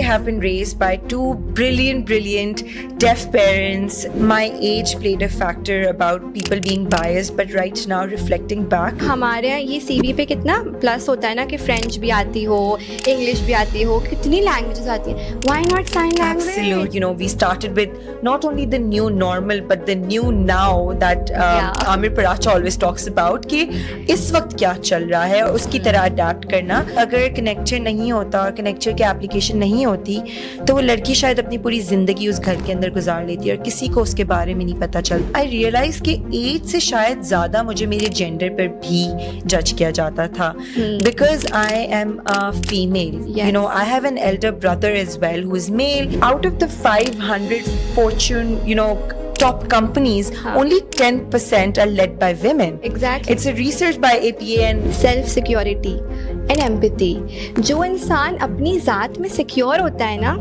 have been raised by two brilliant deaf parents. My age played a factor about people being biased, but right now reflecting back, हमारे यहाँ ये CV पे कितना plus होता है ना कि फ्रेंच भी आती हो, इंग्लिश भी आती हो, कितनी लैंग्वेजेस आती हैं. Why not sign language? absolute, we started with not only the new normal but the new now that Amir Paracha always talks about कि इस वक्त क्या चल रहा है और उसकी तरह अडेप्ट करना. अगर कनेक्चर नहीं होता और कनेक्चर की एप्लीकेशन नहीं होती तो वो लड़की शायद अपनी पूरी जिंदगी उस घर के अंदर गुजार लेती है और किसी को उसके बारे में नहीं पता चलता. आई रियलाइज कि एज से शायद ज्यादा मुझे मेरे जेंडर पर भी जज किया जाता था because I am a female. I have an elder brother as well who is male. Out of the 500 Fortune, top companies, only 10% are led by women. Exactly. It's a research by APA and self security and empathy. जो इंसान अपनी जात में secure होता है ना,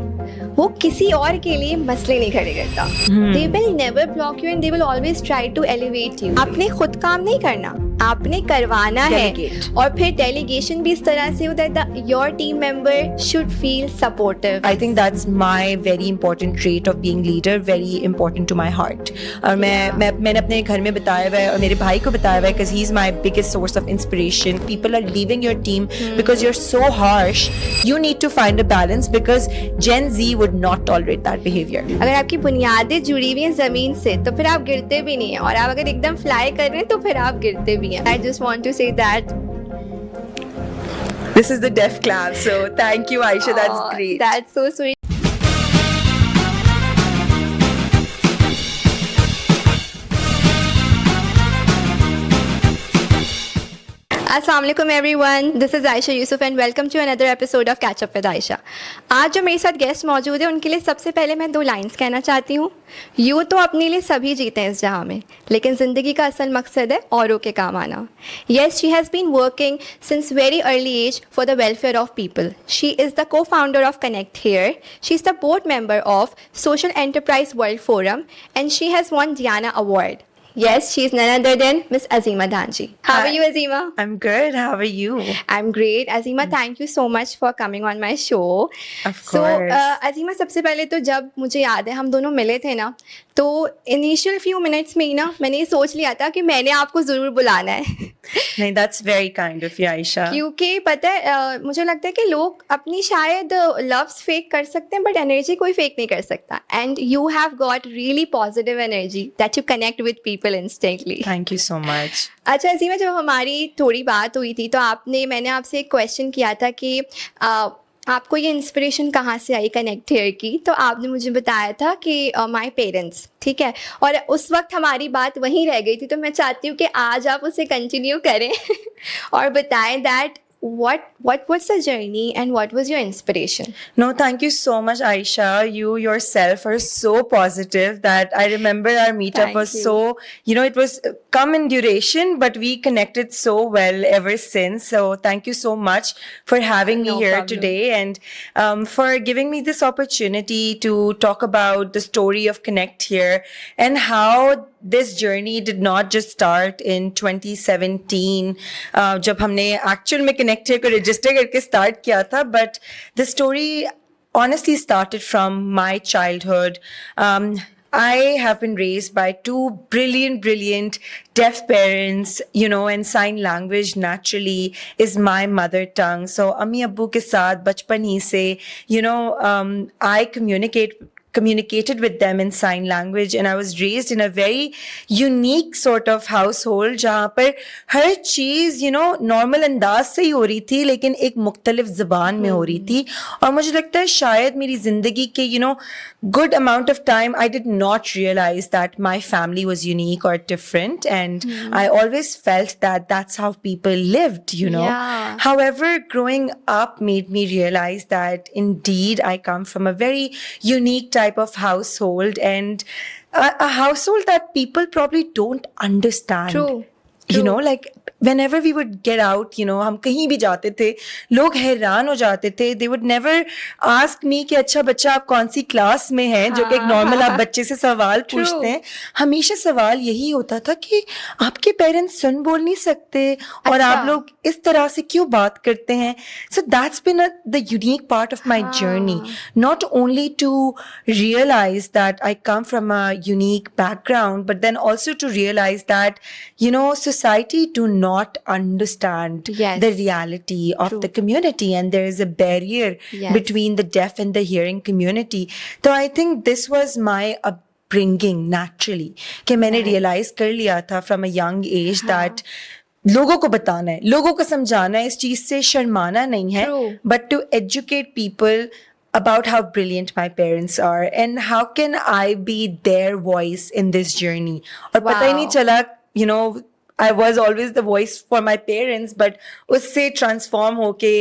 वो किसी और के लिए मसले नहीं खड़े करता. They will never block you and they will always try to elevate you. आपने खुद काम नहीं करना, आपने करवाना है. और फिर डेलीगेशन भी इस तरह से होता है your team member should feel supportive. I think that's my very important trait of being leader, very important to my heart. और मैंने अपने घर में बताया हुआ है और मेरे भाई को बताया हुआ है because he's my biggest source of inspiration. People are leaving your team because you're so harsh. You need to find a balance because Gen Z would not tolerate that behavior. अगर आपकी बुनियादें जुड़ी हुई हैं जमीन से तो फिर आप गिरते भी नहीं हैं, और आप अगर एकदम फ्लाई कर रहे हैं तो फिर आप गिरते भी हैं. I just want to say that This is the deaf clap, so thank you, Aisha. That's great. That's so sweet. अस्सलाम वालेकुम everyone, this is Ayesha Yusuf and welcome to another episode of catch up with Ayesha. आज जो मेरे साथ guest मौजूद है उनके लिए सबसे पहले मैं 2 लाइन्स कहना चाहती हूँ. यूँ तो अपने लिए सभी जीते हैं इस जहाँ में, लेकिन ज़िंदगी का असल मकसद है औरों के काम आना. Yes, she has been working since very early age for the welfare of people. She is the cofounder of Connect Hear. She is the board member of Social Enterprise World Forum and she has won Diana Award. Yes, she's none other than Miss Azima Dhanji. How are you, Azima? I'm good. How are you? I'm great. Azima, thank you so much for coming on my show. Of course. Azima, सबसे पहले तो जब मुझे याद है हम दोनों मिले थे ना, तो इनिशियल फ्यू मिनट्स में ही ना मैंने ये सोच लिया था कि मैंने आपको ज़रूर बुलाना है. नहीं, that's very kind of you, Aisha. क्योंकि पता है मुझे लगता है कि लोग अपनी शायद लव्स फेक कर सकते हैं बट एनर्जी कोई फेक नहीं कर सकता. And you have got really positive energy that you connect with people instantly. Thank you so much. अच्छा अजीमा, जब हमारी थोड़ी बात हुई थी तो मैंने आपसे एक क्वेश्चन किया था कि आपको ये इंस्पिरेशन कहाँ से आई कनेक्ट हियर की. तो आपने मुझे बताया था कि माय पेरेंट्स, ठीक है, और उस वक्त हमारी बात वहीं रह गई थी. तो मैं चाहती हूँ कि आज आप उसे कंटिन्यू करें और बताएं that what was the journey and what was your inspiration? No, thank you so much, Aisha. You yourself are so positive that I remember our meetup Thank was you. so, it was come in duration, but we connected so well ever since. So thank you so much for having me No here problem. today and for giving me this opportunity to talk about the story of Connect Here and how this journey did not just start in 2017 जब हमने actual में Connect Here को register करके start किया था, but the story honestly started from my childhood. I have been raised by two brilliant deaf parents, and sign language naturally is my mother tongue. So Ammi Abbu ke saath bachpan hi se, I communicated with them in sign language and I was raised in a very unique sort of household जहाँ पर हर चीज़ normal अंदाज से ही हो रही थी लेकिन एक मुख्तलिफ ज़बान में हो रही थी. और मुझे लगता है शायद मेरी ज़िंदगी के good amount of time I did not realize that my family was unique or different and I always felt that that's how people lived, Yeah. However, growing up made me realize that indeed I come from a very unique type of household and a household that people probably don't understand. True. You know, like whenever we would get out, you know, हम कहीं भी जाते थे, लोग हैरान हो जाते थे. They would never ask me कि अच्छा बच्चा आप कौन सी क्लास में हैं, जो कि एक नॉर्मल आप बच्चे से सवाल पूछते हैं. हमेशा सवाल यही होता था कि आपके पेरेंट्स सुन बोल नहीं सकते और आप लोग इस तरह से क्यों बात करते हैं. So that's been the unique part of my journey. Not only to realize that I come from a unique background, but then also to realize that, you know, society do not understand Yes. the reality of the community, and there is a barrier Yes. between the deaf and the hearing community. So I think this was my upbringing naturally, कि मैंने realize कर लिया था from a young age that लोगों को बताना है, लोगों को समझाना है, इस चीज से शर्माना नहीं है, True. but to educate people about how brilliant my parents are and how can I be their voice in this journey. और पता ही नहीं Wow. चला, you know, I was always the voice for my parents, but उससे transform होके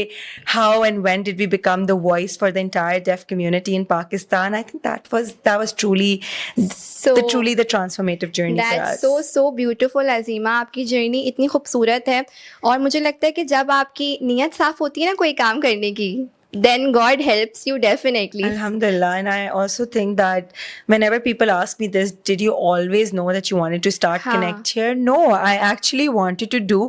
how and when did we become the voice for the entire deaf community in Pakistan? I think that was truly So the transformative journey for That's us. so beautiful, Azima. आपकी journey इतनी खूबसूरत है और मुझे लगता है कि जब आपकी नीयत साफ होती है ना कोई काम करने की, then God helps you definitely. Alhamdulillah. And I also think that whenever people ask me this, did you always know that you wanted to start हाँ. Connect here? No, I actually wanted to do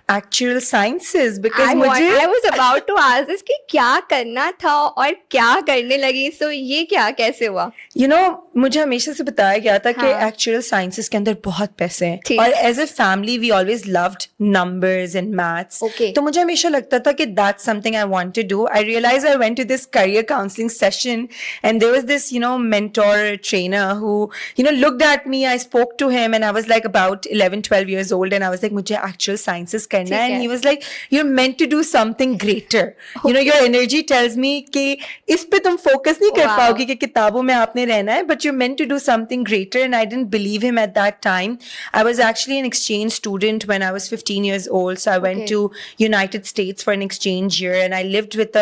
actual sciences because I was about to ask this कि क्या करना था और क्या करने लगी. So ये क्या कैसे हुआ? you know, मुझे हमेशा से बताया गया था कि हाँ. actual sciences के अंदर बहुत पैसे हैं ठीक. और as a family we always loved numbers and maths. Okay. तो मुझे हमेशा लगता था कि that's something I want to do. I realized I went to this career counseling session and there was this, you know, mentor trainer who, you know, looked at me. I spoke to him and I was like about 11, 12 years old and I was like, मुझे actual sciences करना है. ठीक है. And he was like, you're meant to do something greater. You know, your energy tells me कि इस पे तुम focus नहीं कर Wow. पाओगी कि किताबों में आपने रहना है, but you're meant to do something greater. And I didn't believe him at that time. I was actually an exchange student when I was 15 years old. So I went Okay. to United States for an exchange year and I lived with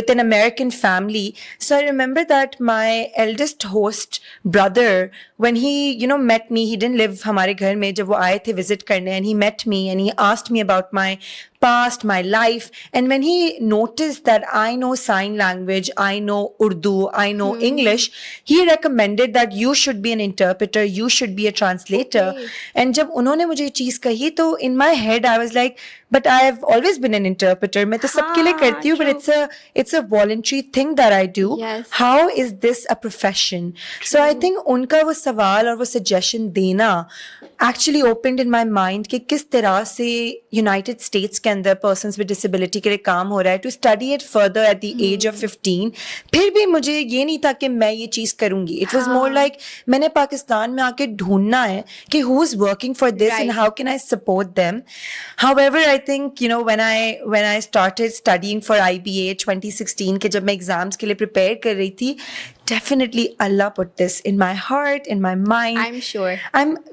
an American family. So I remember that my eldest host brother, when he, you know, met me, he didn't live हमारे घर में, जब वो आए थे visit करने, and he met me and he asked me about my past, my life. And when he noticed that I know sign language, I know Urdu, I know English, he recommended that you should be an interpreter, you should be a translator. Okay. And जब उन्होंने मुझे ये चीज कही तो in my head I was like, but I have always been an interpreter. मैं तो सबके लिए करती हूँ, but it's a voluntary thing that I do. Yes. How is this a profession? So I think उनका वो सवाल और वो suggestion देना actually opened in my mind कि किस तरह से United States के अंदर persons with disability के लिए काम हो रहा है, to study it further at the age of 15. फिर भी मुझे ये नहीं था कि मैं ये चीज करूंगी. It was more like मैंने पाकिस्तान में आके ढूंढना है कि who's working for this and Right. how can I support them. However, I think, you know, when I started studying for IBA 2016 के जब मैं exams के लिए prepare कर रही थी, definitely Allah put this in my heart, in my mind. I'm sure.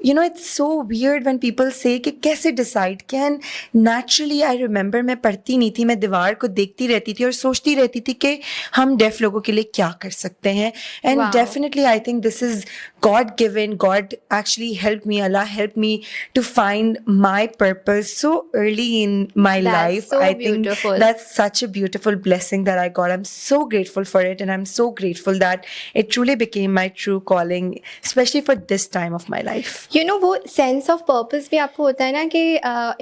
You know, it's so weird when people say कि कैसे decide can. Naturally, I remember मैं पढ़ती नहीं थी, मैं दीवार को देखती रहती थी और सोचती रहती थी कि हम deaf लोगों के लिए क्या कर सकते हैं. And Wow. definitely, I think this is God given. God actually helped me. Allah helped me to find my purpose so early in my That's life. so I beautiful. think that's such a beautiful blessing that I got. I'm so grateful for it, and I'm so grateful that it truly became my true calling, especially for this time of my life. You know, वो sense of purpose भी आपको होता है ना कि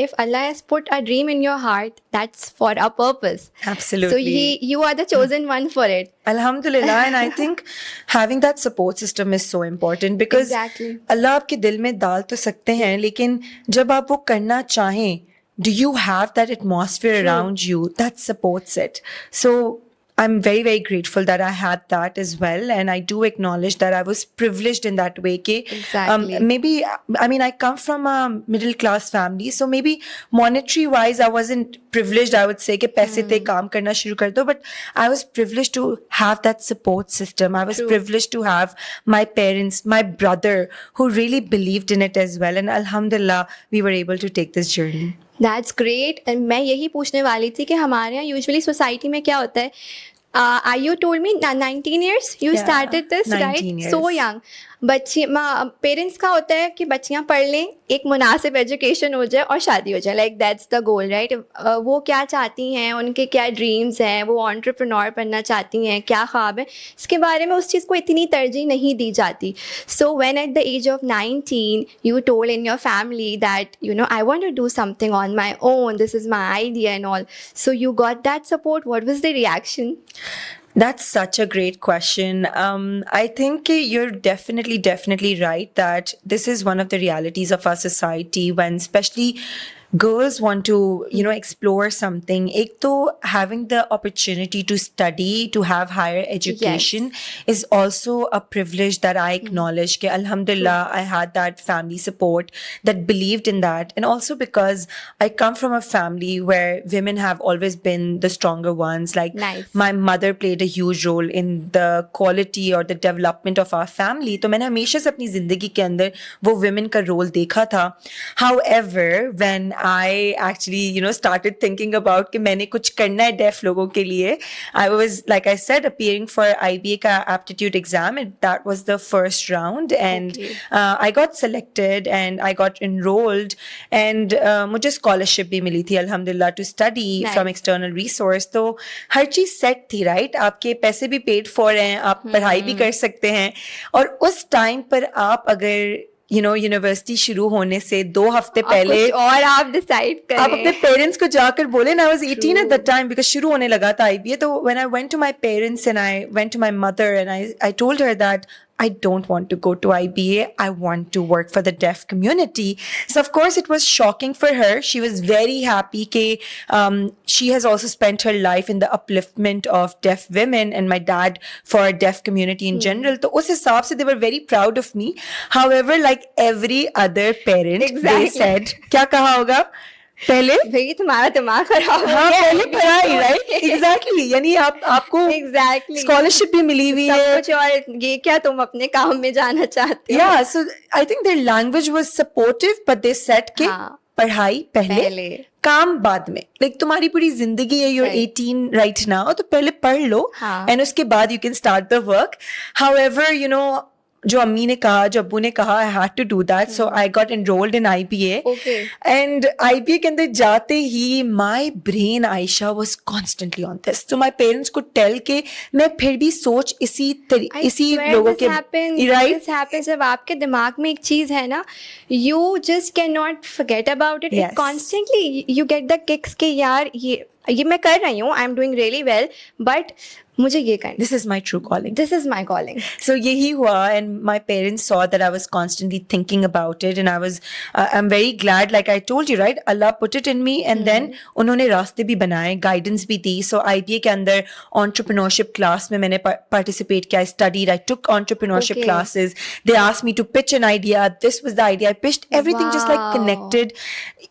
if Allah has put a dream in your heart, that's for a purpose. Absolutely. So you are the chosen one for it. Alhamdulillah, and I think having that support system is so important because Exactly. Allah आपके दिल में डाल तो सकते हैं, लेकिन जब आप वो करना चाहें, do you have that atmosphere around you that supports it? So I'm very, very grateful that I had that as well. And I do acknowledge that I was privileged in that way. Exactly. Maybe, I mean, I come from a middle class family. So maybe monetary wise, I wasn't privileged, I would say, कि पैसे थे काम करना शुरू कर दो. But I was privileged to have that support system. I was True. privileged to have my parents, my brother, who really believed in it as well. And Alhamdulillah, we were able to take this journey. That's great. And मैं यही पूछने वाली थी कि हमारे यहाँ usually society में क्या होता है. You told me 19 years you Yeah, started this, 19 right? years. So young. बच्ची पेरेंट्स का होता है कि बच्चियां पढ़ लें, एक मुनासिब एजुकेशन हो जाए और शादी हो जाए, like that's the goal, right? वो क्या चाहती हैं, उनके क्या ड्रीम्स हैं, वो एंटरप्रेन्योर बनना चाहती हैं, क्या ख्वाब है, इसके बारे में उस चीज़ को इतनी तरजीह नहीं दी जाती. So when at the age of 19 you told in your family that I want to do something on my own, this is my idea and all, so you got that support. What was the reaction? That's such a great question. I think you're definitely right that this is one of the realities of our society when especially girls want to, explore something. Ek to having the opportunity to study, to have higher education is also a privilege that I acknowledge. Ke Alhamdulillah, I had that family support that believed in that. And also because I come from a family where women have always been the stronger ones. Like Nice. my mother played a huge role in the quality or the development of our family. तो मैंने हमेशा से अपनी जिंदगी के अंदर वो women का role देखा था. However, when I actually, started thinking about कि मैंने कुछ करना है deaf लोगों के लिए, I was, like I said, appearing for IBA का aptitude exam, and that was the first round, and Okay. I got selected and I got enrolled, and मुझे scholarship भी मिली थी alhamdulillah to study Nice. from external resource. तो हर चीज set थी, right? आपके पैसे भी पेड फॉर हैं, आप पढ़ाई भी कर सकते हैं, और उस टाइम पर आप अगर यूनिवर्सिटी शुरू होने से 2 हफ्ते पहले कुछ और आप डिसाइड करें, आप अपने पेरेंट्स को जाकर बोले ना, I was 18 at that time because शुरू होने लगा था आईबीए. तो when I went to my parents and I went to my mother and I told her that I don't want to go to IBA. I want to work for the deaf community. So of course it was shocking for her. She was very happy that she has also spent her life in the upliftment of deaf women and my dad for deaf community in general. So us hisab se they were very proud of me. However, like every other parent, Exactly. they said, क्या कहा होगा पहले? भाई तुम्हारा दिमाग खराब हो हाँ, गया है। पहले पढ़ाई, राइट? एग्जैक्टली. यानी आपको Exactly. स्कॉलरशिप भी मिली हुई सब है. कुछ, और ये क्या तुम अपने काम में जाना चाहते हो? Yeah, so I think their language was supportive, but they said कि हाँ. पढ़ाई पहले, काम बाद में. Like तुम्हारी पूरी जिंदगी है, you're Right. 18 right now, तो पहले पढ़ लो, हाँ. and उसके बाद you can start the work. However, जो अम्मी ने कहा, जो अब्बू ने कहा, I had to do that, so I got enrolled in IBA. Okay. And IBA के अंदर जाते ही my brain, Aisha, was constantly on this. So my parents could tell कि मैं फिर भी सोच इसी लोगों के, right? This happens जब आपके दिमाग में एक चीज है ना, you just cannot forget about it. Yes. It constantly you get the kicks कि यार ये मैं कर रही हूँ, I'm doing really well, but मुझे ये करना. This is my true calling. This is my calling. So यही हुआ, and my parents saw that I was constantly thinking about it, and I'm very glad, like I told you, right? Allah put it in me, and then उन्होंने रास्ते भी बनाए, guidance भी दी. So IBA के अंदर entrepreneurship class में मैंने participate किया. I studied, I took entrepreneurship Okay. classes. They asked me to pitch an idea. This was the idea. I pitched everything just like Wow. connected.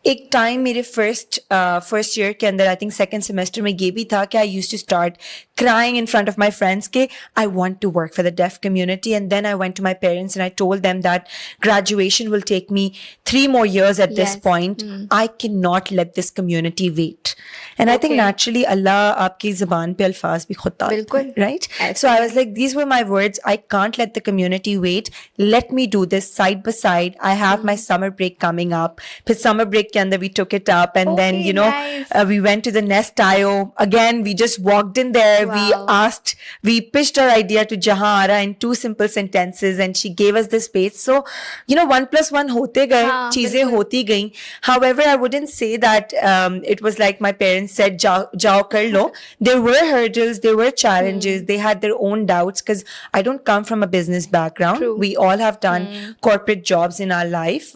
एक time मेरे first year के अंदर, I think second semester में ये भी था कि I used to start crying in front of my friends कि I want to work for the deaf community. And then I went to my parents and I told them that graduation will take me 3 more years at this Yes. point. I cannot let this community wait. And I think Okay. naturally Allah आपकी ज़बान पे अल्फाज भी खुद डालता है, बिल्कुल. right? So I was like, these were my words. I can't let the community wait. Let me do this side by side. I have my summer break coming up. फिर summer break के अंदर we took it up, and then Okay, nice. we went to the Nest IO. Again, we just walked in there. Wow. We pitched our idea to Jahara in 2 simple sentences, and she gave us the space. So, 1 plus 1 होते गए, हाँ, चीजें बिल्कुल. होती गईं. However, I wouldn't say that it was like my parents said, जाओ कर लो. There were hurdles, there were challenges. They had their own doubts because I don't come from a business background. True. We all have done corporate jobs in our life,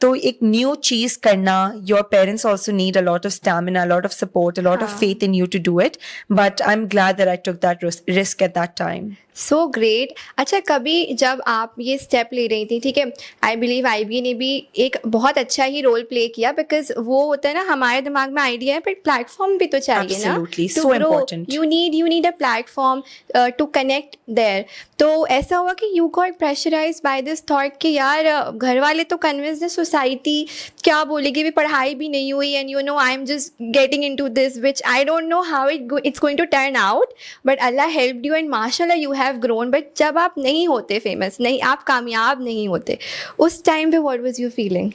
तो एक new चीज करना, your parents also need a lot of stamina, a lot of support, a lot of हाँ. faith in you to do it. But I'm glad that I took that risk at that time. So great. अच्छा, कभी जब आप ये step ले रही थी, ठीक है, आई बिलीव IBA ने भी एक बहुत अच्छा ही रोल प्ले किया, बिकॉज वो होता है ना, हमारे दिमाग में आइडिया है, बट प्लेटफॉर्म भी तो चाहिए ना. Absolutely. So important. You need a platform to connect there. तो ऐसा हुआ कि you got pressurised by this thought कि यार घर वाले तो कन्विंस है, सोसाइटी क्या बोलेगी, भी पढ़ाई भी नहीं हुई, and I am just getting into this which I don't know how it's going to turn out, but Allah helped you, and माशाल्लाह you have have grown, but जब आप नहीं होते फेमस, नहीं आप कामयाब नहीं होते, उस टाइम पे what was your feeling?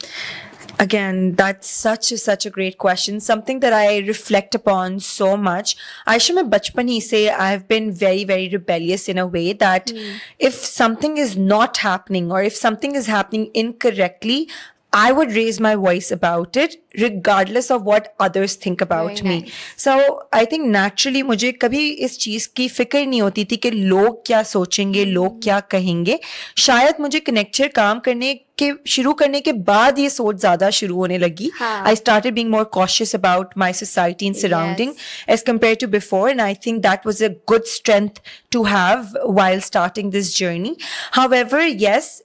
Again, that's such a great question. Something that I reflect upon so much. Aisha, मैं बचपन ही से I've been very rebellious in a way that if something is not happening or if something is happening incorrectly, I would raise my voice about it regardless of what others think about Very me. nice. So I think naturally मुझे कभी इस चीज़ की फिक्र नहीं होती थी कि लोग क्या सोचेंगे, लोग क्या कहेंगे. शायद मुझे कनेक्चर काम करने के शुरू करने के बाद ये सोच ज़्यादा शुरू होने लगी. हाँ. I started being more cautious about my society and surrounding as compared to before, and I think that was a good strength to have while starting this journey. However, yes,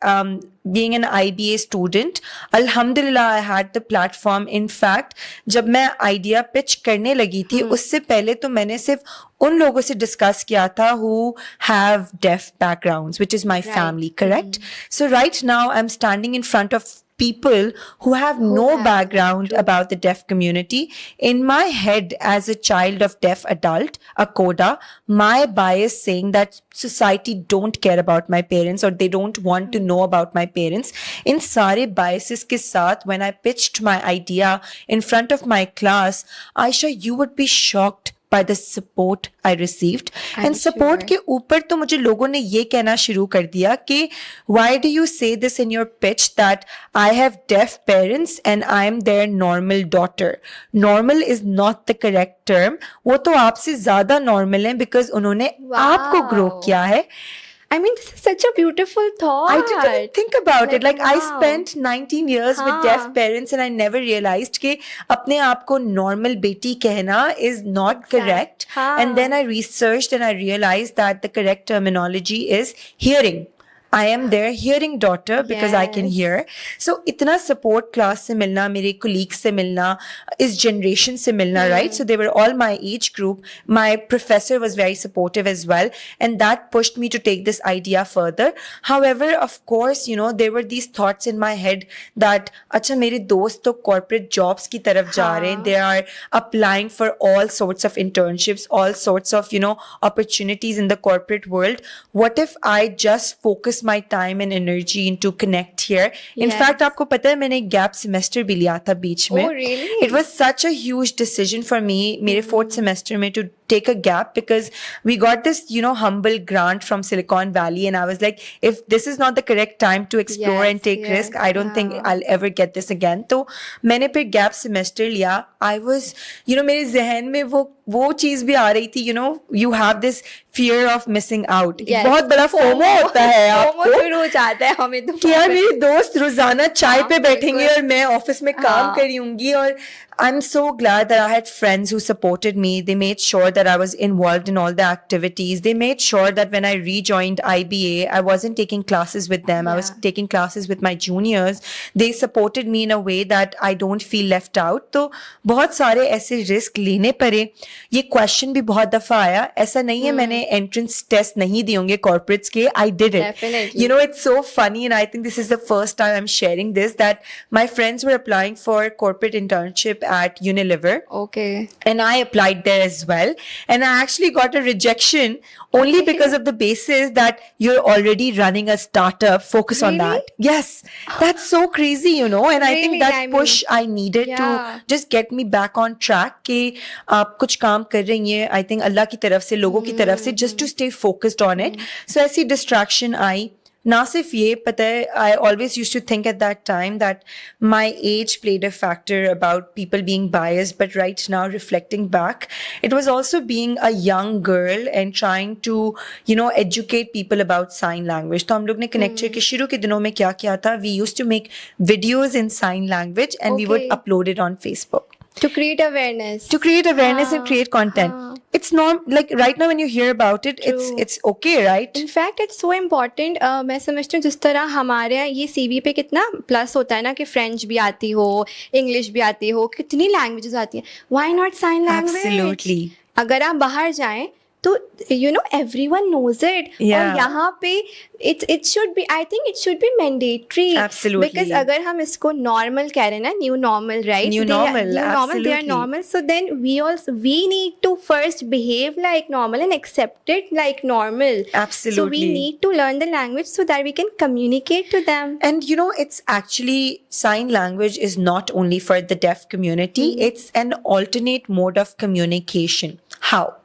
being an IBA student, alhamdulillah, I had the platform. In fact, जब मैं idea pitch करने लगी थी, उससे पहले तो मैंने सिर्फ उन लोगों से discuss किया था who have deaf backgrounds, which is my family, correct? So right now, I'm standing in front of people who have no have background about the deaf community. In my head, as a child of deaf adult, a coda, my bias saying that society don't care about my parents or they don't want to know about my parents. In sare biases ke saath, when I pitched my idea in front of my class, Aisha, you would be shocked by the support I received. And support के ऊपर तो मुझे लोगों ने ये कहना शुरू कर दिया कि why do you say this in your pitch that I have deaf parents and I am their normal daughter. Normal is not the correct term. वो तो आपसे ज़्यादा normal है because उन्होंने आपको grow किया है. I mean, this is such a beautiful thought. I didn't think about it. Like I wow. spent 19 years with deaf parents and I never realized कि अपने आप को normal बेटी कहना is not correct. And then I researched and I realized that the correct terminology is hearing. I am their hearing daughter because I can hear. So इतना support class से मिलना, मेरे colleagues से मिलना, इस generation से मिलना, right? So they were all my age group. My professor was very supportive as well, and that pushed me to take this idea further. However, of course, you know, there were these thoughts in my head that अच्छा मेरे दोस्त तो corporate jobs की तरफ जा रहे हैं. They are applying for all sorts of internships, all sorts of, you know, opportunities in the corporate world. What if I just focus my time and energy into connect here? In fact, आपको पता है मैंने एक gap semester भी लिया था बीच में. Oh, really? It was such a huge decision for me मेरे fourth semester में to take a gap because we got this, you know, humble grant from Silicon Valley and I was like, if this is not the correct time to explore and take risk, I don't think I'll ever get this again. तो मैंने फिर gap semester लिया. I was, you know, मेरे जहन में वो चीज भी आ रही थी, you know, you have this fear of missing out. एक बहुत बड़ा FOMO होता है आपको. शुरू हो जाता है हमें तो कि यार मेरे दोस्त रोजाना चाय पे बैठेंगे और मैं ऑफिस में काम कर रही हूँगी. और I'm so glad that I had friends who supported me. They made sure that I was involved in all the activities. They made sure that when I rejoined IBA, I wasn't taking classes with them. I was taking classes with my juniors. They supported me in a way that I don't feel left out. तो बहुत सारे ऐसे risk लेने पड़े. ये question भी बहुत दफा आया. ऐसा नहीं है मैंने एंट्रेंस टेस्ट नहीं दिए होंगे कॉर्पोरेट्स के. I did it. Definitely. You know, it's so funny and I think this is the first time I'm sharing this that my friends were applying for corporate internship at Unilever. Okay. And I applied there as well. And I actually got a rejection only because of the basis that you're already running a startup. Focus on that. Yes. That's so crazy, you know. And I think that push I needed to just get me back on track कि आप कुछ काम कर रही हैं. I think अल्लाह की तरफ से, लोगों की तरफ से, just to stay focused on it. So ऐसी distraction आई. ना सिर्फ ये पता है, I always used to think at that time that my age played a factor about people being biased, but right now reflecting back, it was also being a young girl and trying to, you know, educate people about sign language. तो हम लोग ने कनेक्चर के शुरू के दिनों में क्या किया था, we used to make videos in sign language and we would upload it on Facebook. To create awareness. To create awareness and create content. It's not like right now when you hear about it, it's okay, right? In fact, it's so important. मैं समझती हूँ जिस तरह हमारे यहाँ ये CV पे कितना प्लस होता है ना कि फ्रेंच भी आती हो, इंग्लिश भी आती हो, कितनी लैंग्वेजेस आती हैं. Why not sign language? Absolutely. अगर आप बाहर जाएं तो everyone knows it. Yeah. और यहाँ पे it should be, I think it should be mandatory. Absolutely. Because अगर हम इसको normal कह रहे हैं ना, new normal, right? New They are- normal, new normal, they are absolutely. normal. So then we need to first behave like normal and accept it like normal. So Absolutely. we need to learn the language so that we can communicate to them. And it's actually sign language is not only for the deaf community, it's an alternate mode of communication. How?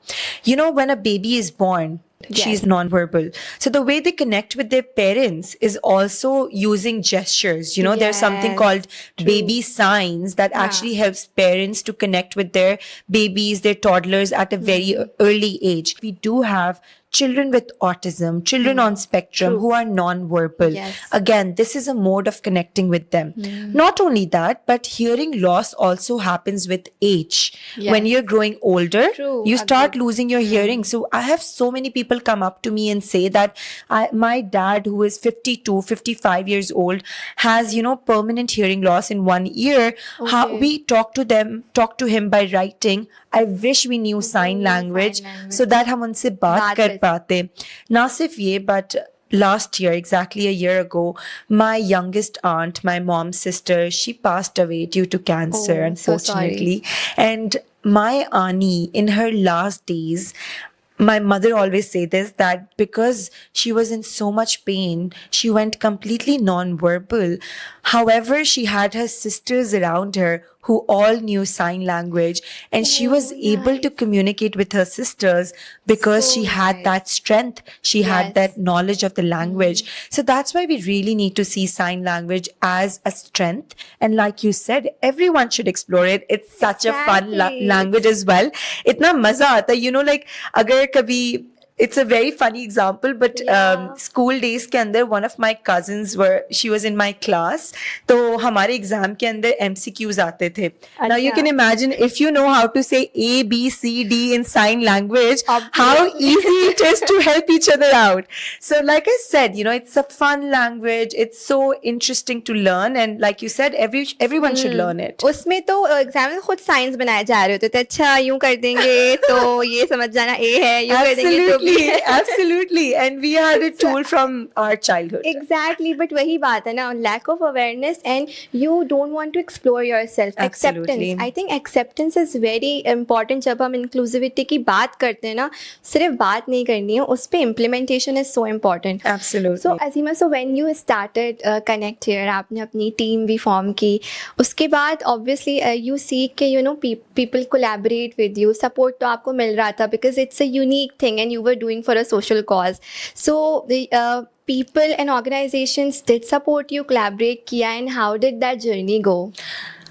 When a baby is born, she's Yes. nonverbal. So the way they connect with their parents is also using gestures. There's something Yes, called baby signs that actually helps parents to connect with their babies, their toddlers at a very early age. We do have children with autism, children on spectrum who are non-verbal. Yes. Again, this is a mode of connecting with them. Not only that, but hearing loss also happens with age. Yes. When you're growing older, True, you start agreed. losing your hearing. So I have so many people come up to me and say that my dad, who is 52, 55 years old, has, permanent hearing loss in one ear. How Okay. we talk to him by writing. I wish we knew sign language so that हम उनसे बात बात कर कर- पाते. ना सिर्फ ये, but last year, exactly a year ago, my youngest aunt, my mom's sister, she passed away due to cancer, Oh, so sorry. unfortunately. And my auntie, in her last days, my mother always say this, that because she was in so much pain, she went completely non-verbal. However, she had her sisters around her who all knew sign language, and she was able to communicate with her sisters because So she had nice. that strength. She had Yes. that knowledge of the language. So that's why we really need to see sign language as a strength. And like you said, everyone should explore it. It's such a fun Exactly. language as well. इतना मजा आता है, like अगर कभी it's a very funny example, but Yeah. school days के अंदर one of my cousins she was in my class, तो हमारे exam के अंदर MCQs आते थे. Now you अच्छा. can imagine, if you know how to say A, B, C, D in sign language, how Obviously. easy it is to help each other out. So like I said, it's a fun language. It's so interesting to learn, and like you said, everyone should learn it. उसमें तो exam में खुद science बनाए जा रहे होते थे. अच्छा यूं कर देंगे तो ये समझ जाना ए है, यूं कर देंगे तो B Absolutely, है. absolutely. And we had a tool from our childhood. Exactly, but वही बात है ना, lack of awareness and you don't want to explore yourself. Absolutely. Acceptance. I think acceptance is very important. जब हम inclusivity की बात करते हैं ना, सिर्फ बात नहीं करनी है, उस पे implementation is so important. Absolutely. So Azima, so when you started Connect Here, आपने अपनी टीम भी फॉर्म की, उसके बाद obviously you see कि people collaborate with you, support तो आपको मिल रहा था because it's a unique thing and you were doing for a social cause. So the people and organizations did support you, collaborate किया, and how did that journey go?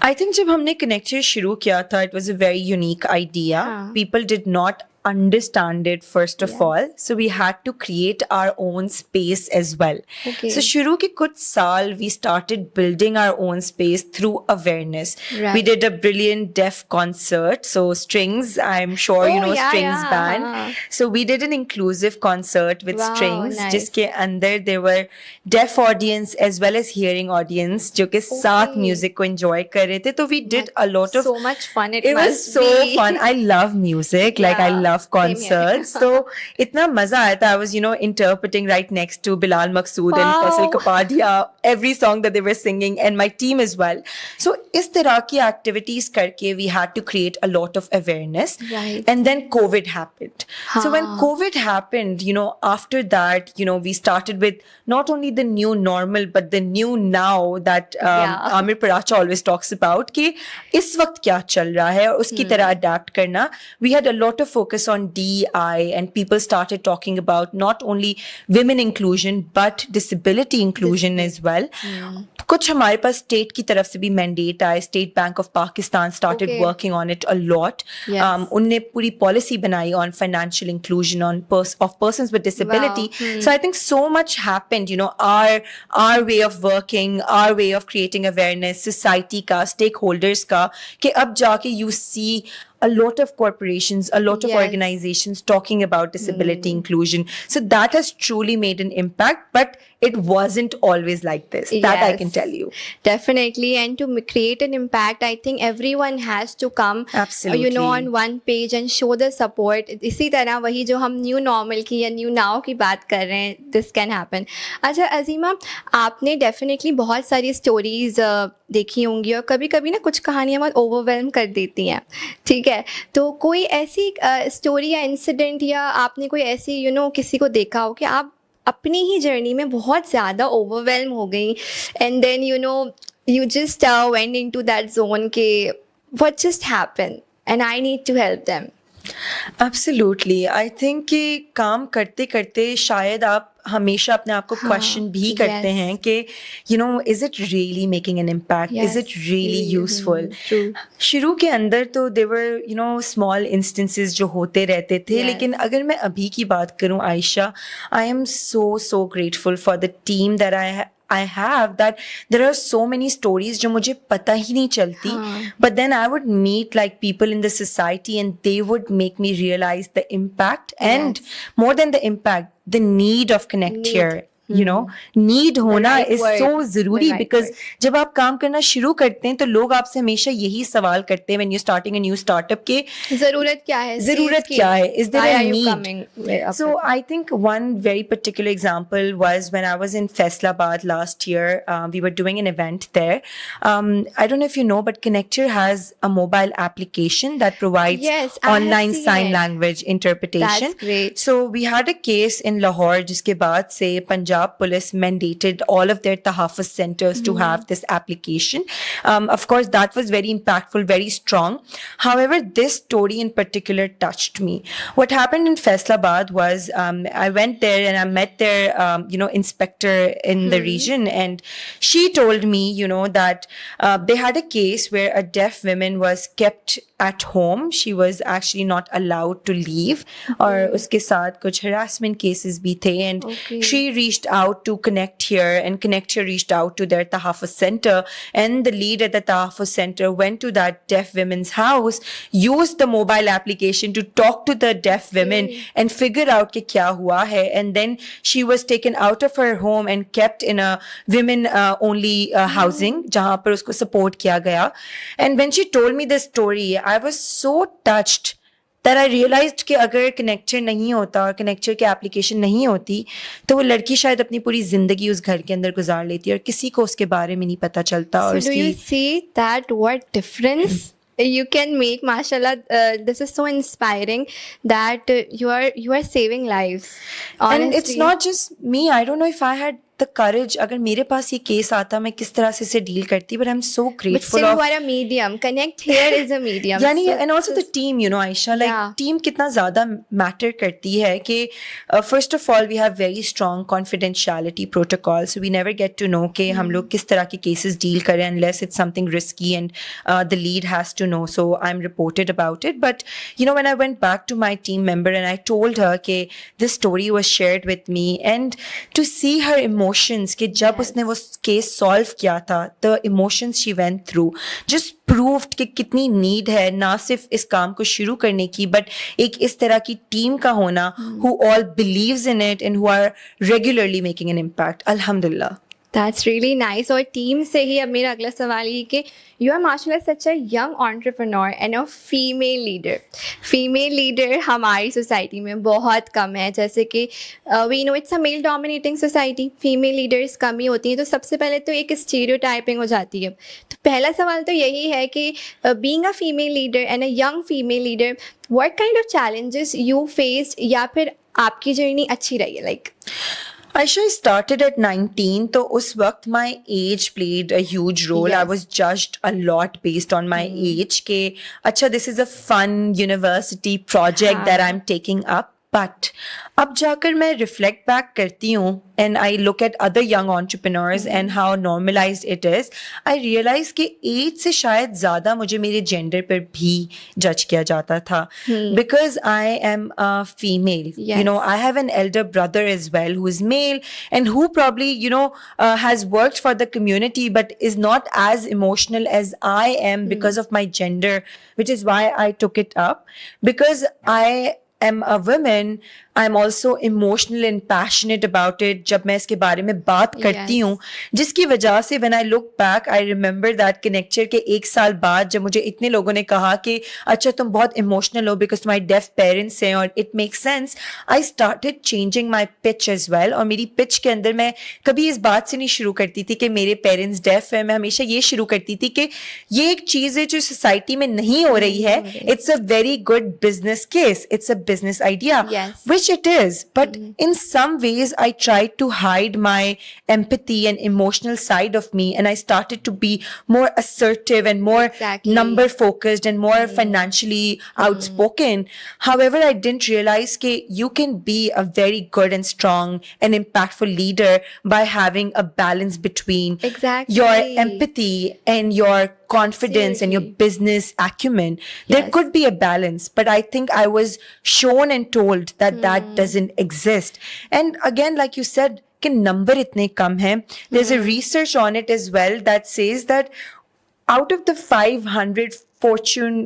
I think जब हमने Connect शुरू किया था, it was a very unique idea. हाँ. People did not understand it first of all, so we had to create our own space as well. Okay. So शुरू के कुछ साल we started building our own space through awareness. Right. We did a brilliant deaf concert. So Strings, I'm sure you Oh, know yeah, Strings yeah. band. So we did an inclusive concert with Wow, Strings, nice. जिसके अंदर there were deaf audience as well as hearing audience जो कि साथ Okay. music को enjoy कर रहे थे. तो we did a lot of So much fun it was must so be. fun. I love music. Like I Yeah, love same here. concerts. So itna maza aaya tha. I was, interpreting right next to Bilal Maqsood and Wow. Faisal Kapadia, every song that they were singing, and my team as well. So is tarah ki activities karke we had to create a lot of awareness. Right. And then COVID happened. So when Haan. COVID happened, after that, we started with not only the new normal, but the new now that Yeah. Amir Paracha always talks about कि इस वक्त क्या चल रहा है और उसकी तरह adapt करना. We had a lot of focus on DEI, and people started talking about not only women inclusion but disability inclusion as well. कुछ हमारे पास स्टेट की तरफ से भी मैंडेट आए. State bank of Pakistan started Okay. working on it a lot. Yes. उनने पूरी policy बनाई on financial inclusion of persons with disability. Wow. So I think so much happened, our way of working, our way of creating awareness, society का, stakeholders का, कि अब जाके you see a lot of corporations, a lot of Yes. organizations talking about disability inclusion. So that has truly made an impact, but it wasn't always like this. That I can Yes. tell you. Definitely. And to create an impact, I think everyone has to come, Absolutely. on one page and show the support. इसी तरह वही जो हम new normal की या new now की बात कर रहे हैं, दिस कैन हैपन. अच्छा अजीमा, आपने डेफिनेटली बहुत सारी स्टोरीज देखी होंगी और कभी कभी ना कुछ कहानियाँ बहुत ओवरवेलम कर देती हैं, ठीक है. तो कोई ऐसी स्टोरी या इंसिडेंट या आपने कोई ऐसी किसी को देखा हो कि आप अपनी ही जर्नी में बहुत ज़्यादा ओवरवेलम हो गई and then you just went into that zone के what just happened and I need to help them. Absolutely. I think कि काम करते करते शायद आप हमेशा अपने आप को क्वेश्चन भी करते yes. हैं कि is it really making an impact? Is it really useful? True. शुरू के अंदर तो there were small instances जो होते रहते थे. Yes. लेकिन अगर मैं अभी की बात करूं Ayesha, I am so grateful for the team that I have, that there are so many stories जो मुझे पता ही नहीं चलती. But then I would meet like people in the society and they would make me realize the impact and more than the impact, the need of Connect Need. here. Need होना right is word. so The ज़रूरी right because word. जब आप काम करना शुरू करते हैं तो लोग आपसे हमेशा यही सवाल करते हैं when you're starting a new startup के ज़रूरत क्या है? ज़रूरत क्या है? Is there Why a are you need? coming up So with it? I think one very particular example was when I was in Faisalabad last year. We were doing an event there. I don't know if you know, but Connecture has a mobile application that provides Yes, I have online seen sign it. language interpretation. That's great. So we had a case in Lahore जिसके बाद से Punjab police mandated all of their tahaffuz centers to have this application. Of course, that was very impactful, very strong. However, this story in particular touched me. What happened in Faisalabad was I went there and I met their, inspector in the region, and she told me, that they had a case where a deaf woman was kept at home. She was actually not allowed to leave. और उसके साथ कुछ harassment cases भी थे, and Okay. she reached out to Connect Here, and Connect Here reached out to their Tahaffuz center, and the lead at the Tahaffuz center went to that deaf women's house, used the mobile application to talk to the deaf women and figure out कि क्या हुआ है, and then she was taken out of her home and kept in a women only housing जहाँ पर उसको support किया गया. And when she told me this story, I was so touched that I realized कि अगर कनेक्चर नहीं होता और कनेक्चर की एप्लीकेशन नहीं होती तो वो लड़की शायद अपनी पूरी जिंदगी उस घर के अंदर गुजार लेती और किसी को उसके बारे में नहीं पता चलता. और So do you see that what difference you can make? Mashallah, this is so inspiring that you are saving lives. and it's Honestly. not just me. I don't know if I had the courage. अगर मेरे पास ये case आता मैं किस तरह से इसे deal करती, but I'm so But grateful still of you are a medium. Connect Here is a medium. यानी So- and also the team, Aisha, like Yeah. team कितना ज़्यादा matter करती है कि first of all we have very strong confidentiality protocols, so we never get to know कि हम लोग किस तरह के cases deal करें unless it's something risky and the lead has to know, so I'm reported about it. But when I went back to my team member and I told her कि this story was shared with me, and to see her emotions कि जब उसने वो case solve किया था, the emotions she went through just proved कि कितनी need है ना सिर्फ इस काम को शुरू करने की, but एक इस तरह की टीम का होना who all believes in it and who are regularly making an impact. Alhamdulillah. That's really nice. और टीम से ही अब मेरा अगला सवाल ये कि you are माशाल्लाह such a young entrepreneur and a female leader. Female leader हमारी सोसाइटी में बहुत कम है, जैसे कि we know it's a male dominating society. Female leaders कम ही होती हैं, तो सबसे पहले तो एक stereotyping हो जाती है. तो पहला सवाल तो यही है कि being a female leader and a young female leader, what kind of challenges you faced या फिर आपकी जर्नी अच्छी रही है like? Aisha, I started at 19, तो उस वक्त my age played a huge role. I Yes. was judged a lot based on my age. कि अच्छा, this is a fun university project that I'm taking up. But अब जाकर मैं reflect back करती हूँ and I look at other young entrepreneurs and how normalized it is, I realize कि as से शायद ज़्यादा मुझे मेरे जेंडर पर भी जज किया जाता था because I am a female. Yes. You know, I have an elder brother as well who is male and who probably, has worked for the community but is not as emotional as I am because of my gender, which is why I took it up. Because I am a woman, I'm also emotional and passionate about it. जब मैं इसके बारे में बात करती हूँ, जिसकी वजह से when I look back, I remember that Connecture के 1 साल बाद जब मुझे इतने लोगों ने कहा कि अच्छा तुम बहुत emotional हो because तुम्हारे deaf parents हैं और it makes sense, I started changing my pitch as well. और मेरी pitch के अंदर मैं कभी इस बात से नहीं शुरू करती थी कि मेरे parents deaf हैं, मैं हमेशा ये शुरू करती थी कि ये एक चीज़ है जो society में नहीं हो रही है. It's a very good business case. It's a business idea. Yes. Which it is, but in some ways I tried to hide my empathy and emotional side of me, and I started to be more assertive and more Exactly. number focused and more financially outspoken. However, I didn't realize that you can be a very good and strong and impactful leader by having a balance between Exactly. your empathy and your confidence and your business acumen. There Yes. could be a balance, but I think I was shown and told that that doesn't exist. And again, like you said, कि number इतने कम हैं. There's a research on it as well that says that out of the 500 Fortune,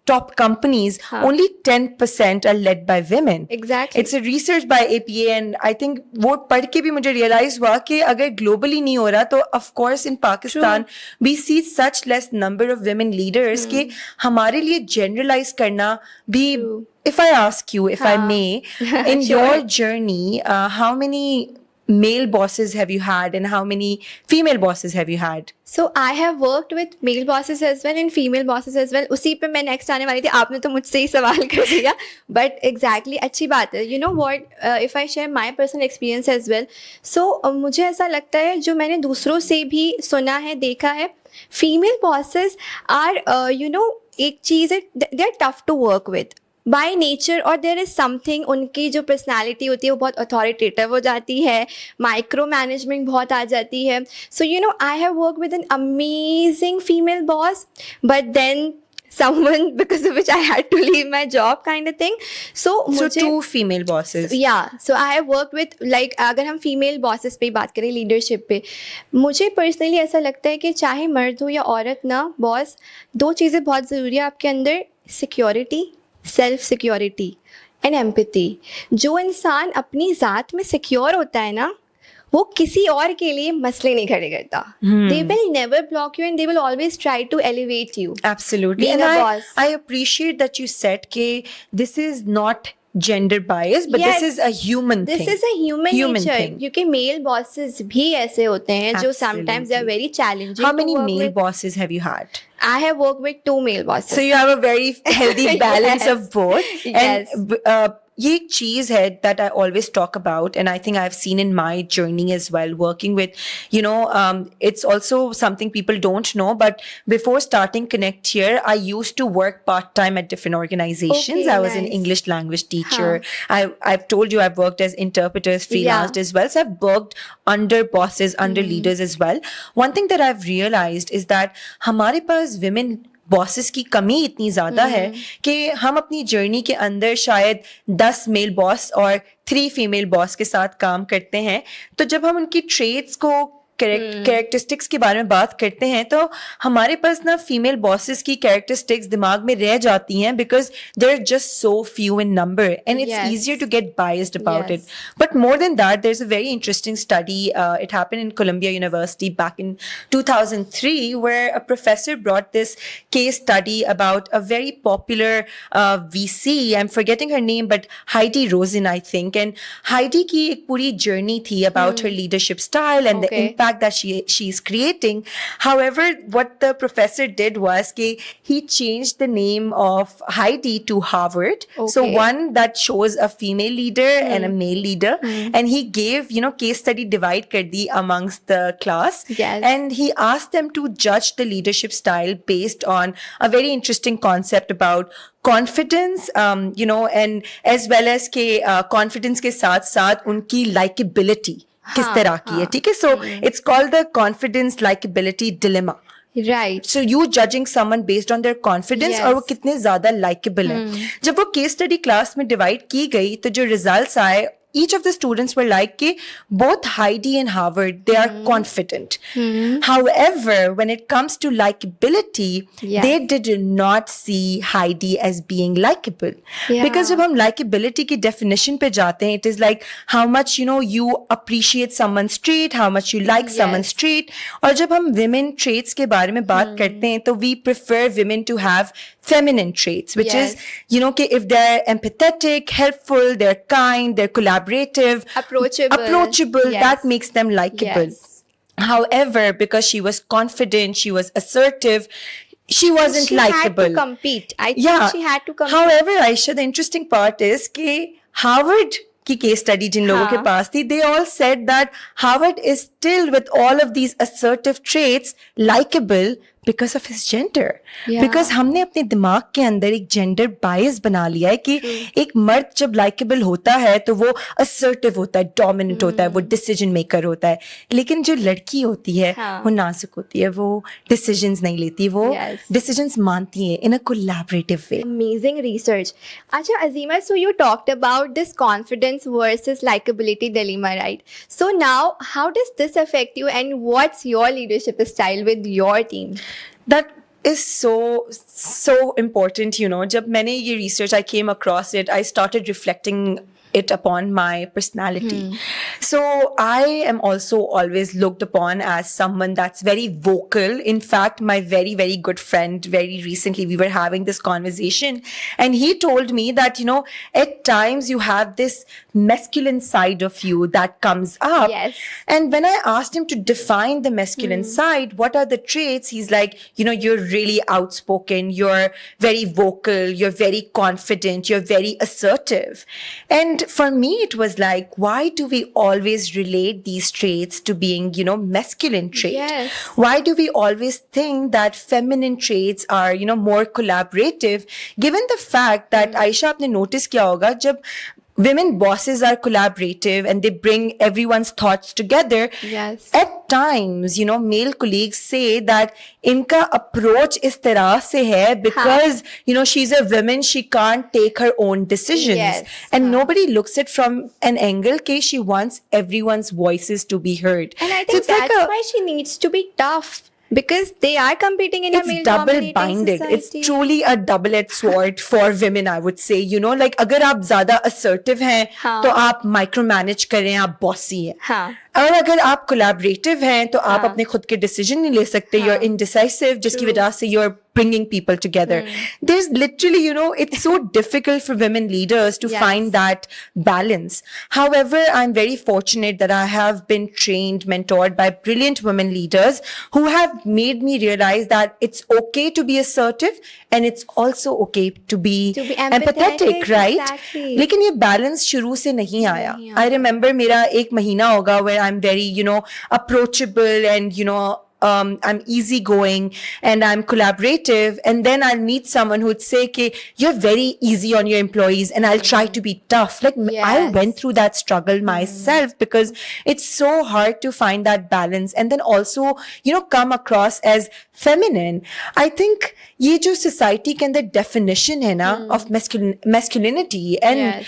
top companies, only 10% are led by women. Exactly. It's a research by APA, and I think वो पढ़ के भी मुझे realize हुआ कि अगर globally नहीं हो रहा तो of course in Pakistan we see such less number of women leaders कि हमारे लिए generalize करना भी. If I ask you, if I may, in your journey, how many male bosses have you had and how many female bosses have you had? So I have worked with male bosses as well and female bosses as well. उसी पे मैं next आने वाली थी, आपने तो मुझसे ही सवाल कर दिया. But exactly अच्छी बात है. You know what? If I share my personal experience as well, so मुझे ऐसा लगता है जो मैंने दूसरों से भी सुना है, देखा है, female bosses are एक चीज़ है, they are tough to work with. By nature, और देयर इज समथिंग, उनकी जो पर्सनैलिटी होती है वो बहुत अथॉरिटेटिव हो जाती है, माइक्रो मैनेजमेंट बहुत आ जाती है. So I have work with an amazing female boss, but then someone because of which I had to leave my job kind of thing. So two female bosses. Yeah, so I have worked with अगर हम female bosses पे बात करें leadership पे, मुझे personally ऐसा लगता है कि चाहे मर्द हो या औरत ना बॉस, 2 चीज़ें बहुत ज़रूरी है आपके अंदर, security, self security and empathy. जो इंसान अपनी ज़ात में सिक्योर होता है ना, वो किसी और के लिए मसले नहीं खड़े करता. They will never block you and they will always try to elevate you. Absolutely. Being And a boss. I appreciate that you said that this is not gender bias, but Yes. this is a human thing. This is a human nature. thing. क्योंकि mail bosses भी ऐसे होते हैं जो sometimes they are very challenging. How to many work male with. bosses have you had? I have worked with 2 male bosses. So you have a very healthy balance Yes. of both. Yes. And ये एक चीज़ है that I always talk about, and I think I've seen in my journey as well, working with, it's also something people don't know, but before starting Connect here, I used to work part-time at different organizations. Okay, I was an nice. English language teacher. I've told you I've worked as interpreters, freelanced as well. So I've worked under bosses, under leaders as well. One thing that I've realized is that हमारे पास women bosses की कमी इतनी ज़्यादा है कि हम अपनी journey के अंदर शायद 10 मेल बॉस और 3 फीमेल बॉस के साथ काम करते हैं. तो जब हम उनकी ट्रेड्स को कैरेक्टरिस्टिक्स के बारे में बात करते हैं तो हमारे पास ना फीमेल बॉसेस की कैरेक्टरिस्टिक्स दिमाग में रह जाती हैं because they're just so few in number and it's Yes. easier to get biased about Yes. it. But more than that, there's a very interesting study. It happened in Columbia University back in 2003 where a professor brought this case study about a very popular VC. I'm forgetting her name, but Heidi Rosen, I think. And Heidi की एक पूरी journey थी about her leadership style and the Okay. impact impact that she's creating. However, what the professor did was he changed the name of Heidi to Harvard. So Okay. one that shows a female leader and a male leader, and he gave case study divide kar di amongst the class. Yes. And he asked them to judge the leadership style based on a very interesting concept about confidence, and as well as confidence के साथ साथ उनकी likability किस तरह की है, ठीक है? So it's called the confidence likability dilemma. Right. So you judging someone based on their confidence Yes. और वो कितने ज्यादा likable है. जब वो case study class में divide की गई तो जो results आए, each of the students were like कि both Heidi and Harvard, they are confident. However, when it comes to likability, Yes. they did not see Heidi as being likable. Yeah. Because जब हम likability की definition पे जाते हैं, it is like how much you appreciate someone's trait, how much you like someone's trait. और जब हम women traits के बारे में बात करते हैं, तो we prefer women to have feminine traits, which is, कि if they're empathetic, helpful, they're kind, they're collaborative, Approachable. Yes. that makes them likable. Yes. However, because she was confident, she was assertive, she wasn't She likable. had to compete. I think she had to compete. However, Aisha, the interesting part is कि Harvard की case study जिन लोगों के पास थी, they all said that Harvard is still with all of these assertive traits likable because of his gender. Yeah. Because हमने अपने दिमाग के अंदर एक gender bias बना लिया है कि एक मर्द जब likable होता है तो वो assertive होता है, dominant होता है, वो decision maker होता है. लेकिन जो लड़की होती है वो नाजुक होती है, वो decisions नहीं लेती, वो decisions मानती है in a collaborative way. Amazing research. Acha, Azima, so you talked about this confidence versus likability dilemma, right? So now, how does this affect you and what's your leadership style with your team? That is so important, जब मैंने ये research, I came across it, I started reflecting it upon my personality. So I am also always looked upon as someone that's very vocal. In fact, my very, very good friend, very recently, we were having this conversation and he told me that, at times you have this masculine side of you that comes up. Yes. And when I asked him to define the masculine side, what are the traits? He's like, you're really outspoken, you're very vocal, you're very confident, you're very assertive. And for me, it was like, why do we always relate these traits to being, masculine trait? Yes. Why do we always think that feminine traits are, more collaborative? Given the fact that Aisha, आपने notice किया होगा जब women bosses are collaborative and they bring everyone's thoughts together. Yes. At times, male colleagues say that इनका approach इस तरह से है because, she's a woman, she can't take her own decisions. Yes. And nobody looks at from an angle that she wants everyone's voices to be heard. And I So think it's like that's why she needs to be tough. Because they are competing in a it's male-dominated double-binded. society. It's truly a double-edged sword for women, I would say. Like अगर आप ज़्यादा assertive हैं, तो आप micromanage करें, आप bossy हैं. हाँ. और अगर आप collaborative हैं, तो आप अपने खुद के decision नहीं ले सकते. You're indecisive, जिसकी वजह से you're bringing people together. There's literally, it's so difficult for women leaders to find that balance. However, I'm very fortunate that I have been trained, mentored by brilliant women leaders who have made me realize that it's okay to be assertive and it's also okay to be empathetic, right? Exactly. लेकिन ये balance शुरू से नहीं आया. I remember मेरा एक महीना होगा where I'm very, approachable and, I'm easygoing and I'm collaborative, and then I'll meet someone who'd say, "Okay, you're very easy on your employees," and I'll try to be tough. Like I went through that struggle myself because it's so hard to find that balance, and then also, come across as feminine. I think ये जो society के अंदर definition है ना of masculinity and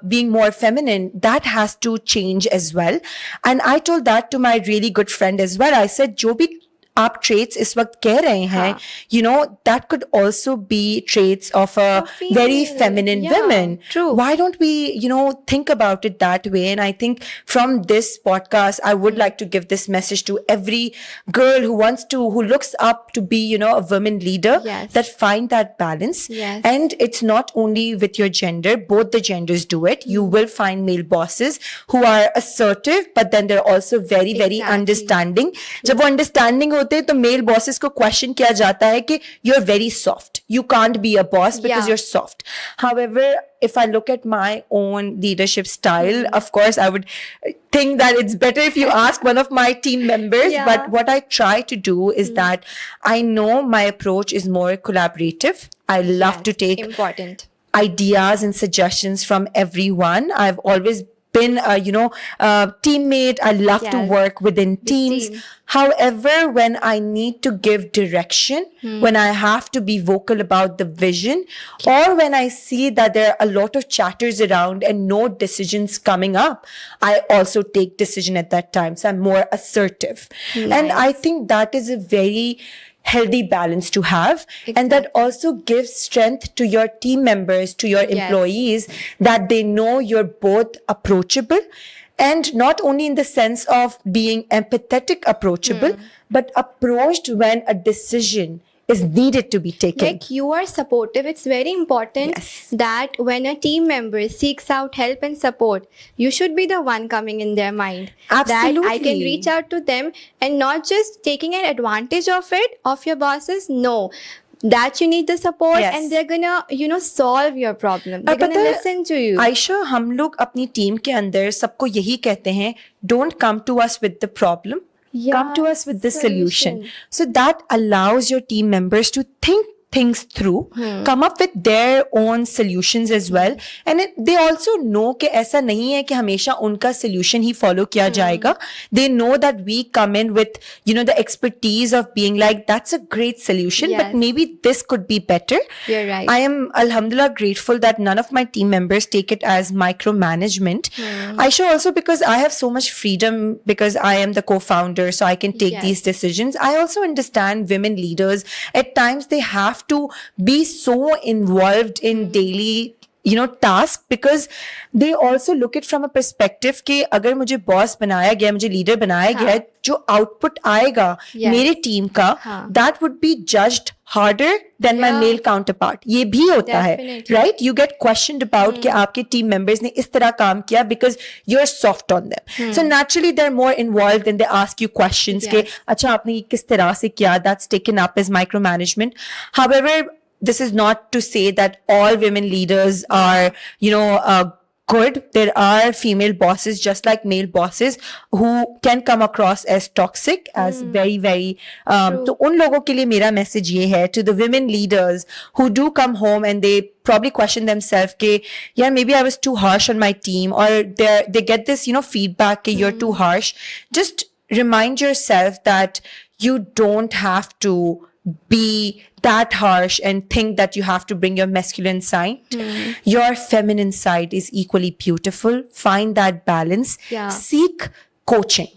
being more feminine, that has to change as well. And I told that to my really good friend as well. I said, जो भी आप traits इस वक्त कह रहे हैं, you know, that could also be traits of a very female, feminine yeah, woman. true. Why don't we, you know, think about it that way? And I think from this podcast, I would like to give this message to every girl who looks up to be, you know, a woman leader, Yes. that find that balance. Yes. And it's not only with your gender, both the genders do it. You will find male bosses who are assertive, but then they're also very, very Exactly. understanding. जब वो understanding होते हैं तो male bosses को question किया जाता है कि you're very soft. You can't be a boss because Yeah. you're soft. However, if I look at my own leadership style, of course, I would think that it's better if you ask one of my team members. Yeah. But what I try to do is that I know my approach is more collaborative. I love to take important. ideas and suggestions from everyone. I've always been a, you know, teammate. I love to Yes. work within teams. team. However, when I need to give direction, when I have to be vocal about the vision, or when I see that there are a lot of chatters around and no decisions coming up, I also take decision at that time. So I'm more assertive. And I think that is a very healthy balance to have. And that also gives strength to your team members, to your employees, that they know you're both approachable, and not only in the sense of being empathetic approachable, but approached when a decision is needed to be taken. Like you are supportive. It's very important Yes. that when a team member seeks out help and support, you should be the one coming in their mind. That I can Absolutely. reach out to them and not just taking an advantage of it, of your bosses. No. That you need the support Yes. and they're gonna, you know, solve your problem. They're gonna पता है, listen to you. Ayesha, हम लोग अपनी team के अंदर सबको यही कहते हैं, don't come to us with the problem, come to us with the solution. So that allows your team members to think things through, come up with their own solutions as well, and they also know कि ऐसा नहीं है कि हमेशा उनका solution ही follow किया जाएगा. They know that we come in with, you know, the expertise of being like, that's a great solution, Yes. but maybe this could be better. You're right. I am alhamdulillah grateful that none of my team members take it as micromanagement. Aisha, also because I have so much freedom, because I am the co-founder, so I can take Yes. these decisions. I also understand women leaders, at times they have to be so involved in daily, you know, task, because they also look it from a perspective कि अगर मुझे boss बनाया गया, मुझे leader बनाया गया है, जो output आएगा Yes. मेरे team का, that would be judged harder than my Yeah. male counterpart. ये भी होता है, Definitely. right? You get questioned about कि आपके team members ने इस तरह काम किया because you're soft on them. So naturally they're more involved and they ask you questions कि अच्छा आपने ये किस तरह से किया, that's taken up as micromanagement. However, this is not to say that all women leaders are, you know, good. There are female bosses, just like male bosses, who can come across as toxic, as very, very. तो उन लोगों के लिए मेरा message ये है, to the women leaders who do come home and they probably question themselves कि yeah, maybe I was too harsh on my team, or they get this, you know, feedback कि you're too harsh. Just remind yourself that you don't have to be that harsh and think that you have to bring your masculine side. Your feminine side is equally beautiful. Find that balance. Yeah. Seek coaching.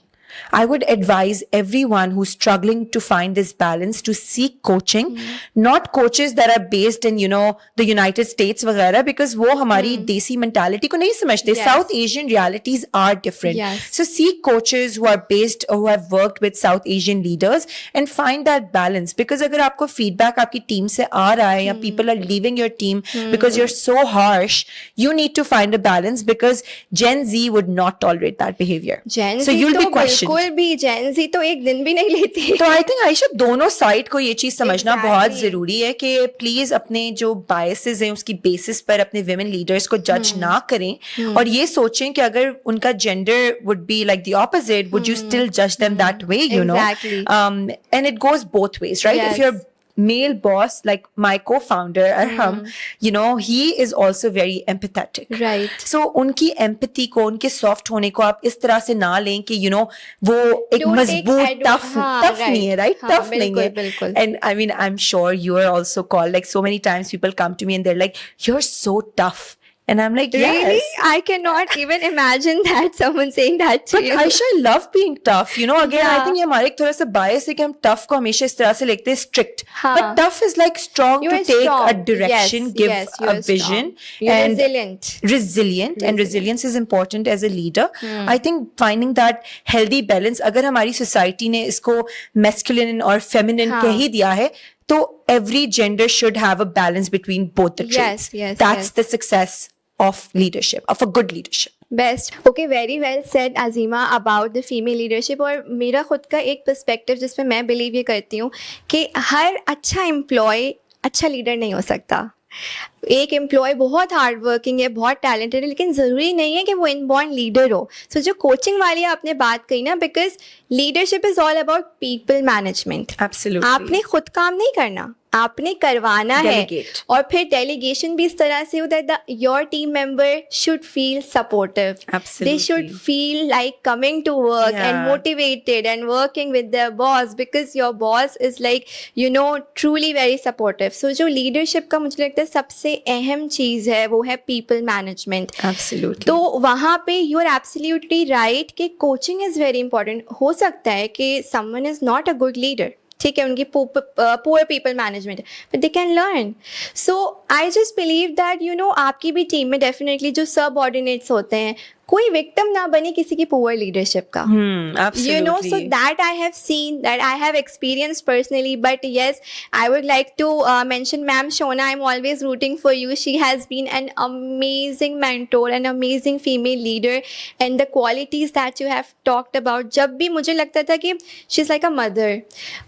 I would advise everyone who's struggling to find this balance to seek coaching, not coaches that are based in, you know, the United States वगैरह, because वो हमारी देसी mentality को नहीं समझते. Yes. South Asian realities are different. Yes. So seek coaches who are based or who have worked with South Asian leaders and find that balance. Because अगर आपको feedback आपकी team से आ रहा है, या people are leaving your team because you're so harsh, you need to find a balance, because Gen Z would not tolerate that behavior. Gen So Z you'll तो be questioned. बिल्कुल भी Gen Z तो एक दिन भी नहीं लेती. तो आई थिंक आयशा दोनों साइड को ये चीज समझना Exactly. बहुत जरूरी है कि प्लीज अपने जो बायसेस हैं उसकी बेसिस पर अपने विमेन लीडर्स को जज ना करें, और ये सोचें कि अगर उनका gender would be like the opposite, would you still जज them that way, you know. Exactly. And it goes both ways, right? Yes. If you're male boss, like my co-founder Arham, you know, he is also very empathetic. Right. So उनकी empathy को, उनके soft होने को आप इस तरह से ना लें कि you know वो एक Don't take मजबूत tough हाँ, नहीं है, right? हाँ, Tough नहीं है. बिल्कुल. And I mean, I'm sure you are also called, like so many times people come to me and they're like, you're so tough. And I'm like, yes. Really? I cannot even imagine that someone saying that to But you. Aisha, I love being tough. You know, again, I Yeah. think ये हमारे एक थोड़ा सा bias है कि हम tough को हमेशा इस तरह से लेते हैं strict. हाँ. But tough is like strong You to are take strong. a direction, Yes, give yes, you a are vision, strong. You're and resilient. resilient. And resilience is important as a leader. I think finding that healthy balance, अगर हमारी society ने इसको masculine और feminine हाँ. कह ही दिया है, तो every gender should have a balance between both the traits. Yes, That's yes. the success of leadership, of a good leadership. Best okay very well said Azima about the female leadership. और मेरा खुद का एक पर्सपेक्टिव जिसमें मैं believe ये करती हूँ कि हर अच्छा एम्प्लॉय अच्छा लीडर नहीं हो सकता. एक एम्प्लॉय बहुत हार्ड वर्किंग है, बहुत टैलेंटेड है, लेकिन ज़रूरी नहीं है कि वो इनबॉर्न लीडर हो. सो जो कोचिंग वाली आपने बात कही ना, because leadership is all about people management. Absolutely. आपने खुद काम नहीं करना, आपने करवाना Delegate. है. और फिर डेलीगेशन भी इस तरह से हो that your team member should feel supportive. Absolutely. They should feel like coming to work and Yeah. motivated and working with their boss, because your boss is like, you know, truly very supportive. So जो leadership का मुझे लगता है सबसे अहम चीज़ है वो है people management. Absolutely. तो वहाँ पे you are absolutely right कि coaching is very important. हो सकता है कि someone is not a good leader, ठीक है, उनकी poor people management, but they can learn. So I just believe that, you know, आपकी भी टीम में definitely जो subordinates होते हैं, कोई victim ना बने किसी की poor leadership का. Absolutely. You know, so that I have seen, that I have experienced personally. But yes, I would like to mention Ma'am Shona. I'm always rooting for you. She has been an amazing mentor, an amazing female leader, and the qualities that you have talked about. जब भी मुझे लगता था कि she's like a mother.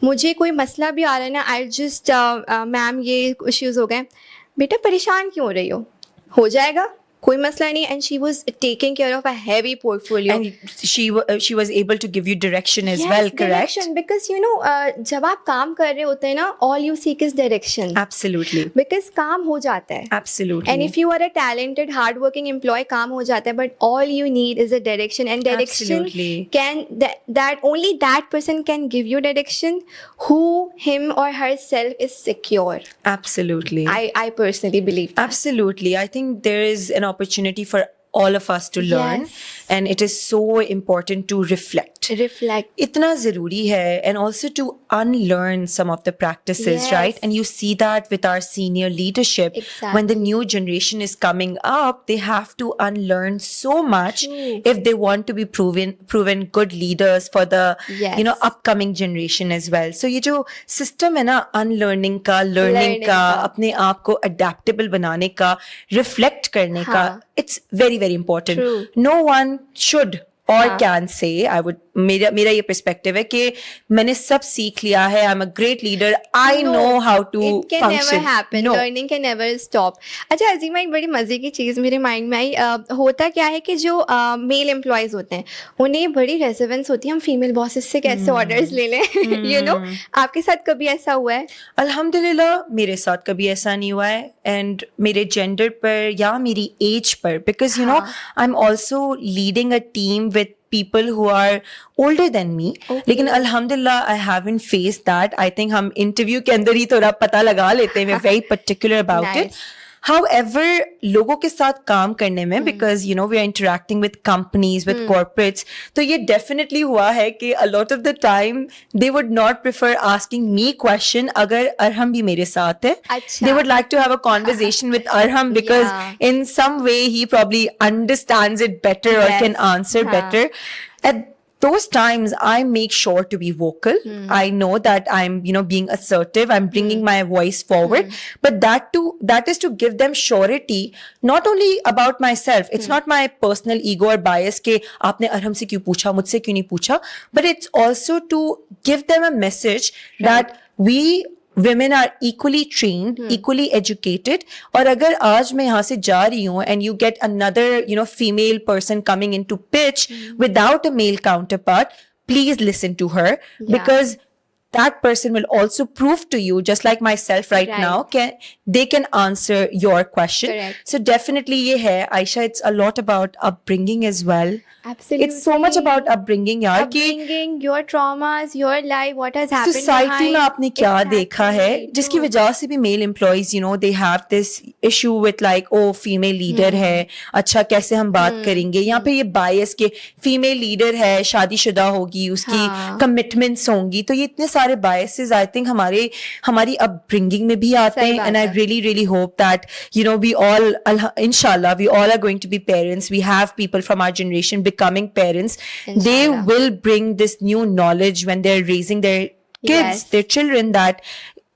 मुझे कोई मसला भी आ रहा है ना, I just मैम ये issues हो गए, बेटा परेशान क्यों हो रही हो जाएगा, कोई मसला नहीं. And she was taking care of a heavy portfolio. And she was able to give you direction as well, correct? Because you no जब आप काम कर रहे होते हैं ना, all you seek is direction. Absolutely. Because काम हो जाता है. Absolutely. And if you are a talented, hardworking employee, काम हो जाता है, but all you need is a direction, and direction Absolutely. can that only that person can give you direction who him or herself is secure. Absolutely. I personally believe that. Absolutely. I think there is an opportunity for all of us to learn, Yes. and it is so important to reflect. Reflect. इतना ज़रूरी है, and also to unlearn some of the practices, Yes. right? And you see that with our senior leadership. Exactly. When the new generation is coming up, they have to unlearn so much True. if they want to be proven good leaders for the Yes. upcoming generation as well. So ये जो system है ना, unlearning का, learning Learning का, का. अपने आप को adaptable बनाने का, reflect करने का, हाँ. it's very very important. True. No one should or हाँ. can say, I would, मेरा ये perspective है कि मैंने सब सीख लिया है, I'm a great leader, I No, know how to it can function. never happen. No. Learning can never stop. अच्छा अजीमा, एक बड़ी मजे की चीज़ मेरे माइंड में आई. होता क्या है कि जो मेल एम्प्लॉयज़ होते हैं उन्हें बड़ी रेजिवेंस होती है, हम फीमेल बॉसेस से कैसे ऑर्डर्स ले लें. यू नो, आपके साथ कभी ऐसा हुआ है? अल्हम्दुलिल्लाह मेरे साथ कभी ऐसा नहीं हुआ है, एंड मेरे जेंडर पर या मेरी एज पर, because you know I am also leading a team with people who are older than me. Okay. लेकिन अल्हम्दुलिल्लाह I haven't faced that. I think हम इंटरव्यू के अंदर ही थोड़ा पता लगा लेते हैं. We're very particular about Nice. it. However, लोगों के साथ काम करने में, because you know we are interacting with companies, with corporates, तो ये definitely हुआ है कि a lot of the time they would not prefer asking me question अगर अरहम भी मेरे साथ है. अच्छा. They would like to have a conversation with Arham because Yeah. in some way he probably understands it better or Yes. can answer हाँ. better. At those times I make sure to be vocal. I know that I'm being assertive, I'm bringing my voice forward, but that is to give them surety, not only about myself. It's not my personal ego or bias ke aapne arham se kyun pucha, mujhse kyun nahi pucha, but it's also to give them a message that we women are equally trained, equally educated. और अगर आज मैं यहाँ से जा रही हूँ and you get another female person coming into pitch without a male counterpart, please listen to her, because that person will also prove to you, just like myself right Right. now, they can answer your question. Correct. So definitely ye hai, Aisha, it's a lot about upbringing as well. Absolutely. It's so much about upbringing यार कि upbringing, your traumas, your life, what has happened society में behind. आपने क्या Exactly. देखा है जिसकी True. वजह से भी mail employees they have this issue with like oh female leader है, अच्छा कैसे हम बात करेंगे, यहाँ पे ये बायस के फीमेल लीडर है, शादीशुदा होगी, उसकी हाँ. कमिटमेंट्स होंगी, तो ये इतने सारे बायसेस आई थिंक हमारी अपब्रिंगिंग में भी आते सही हैं. बात एंड आई है. really hope that we all inshallah we all are going to be parents. We have people from our generation becoming parents. They Inshallah. will bring this new knowledge when they're raising their kids, Yes. their children, that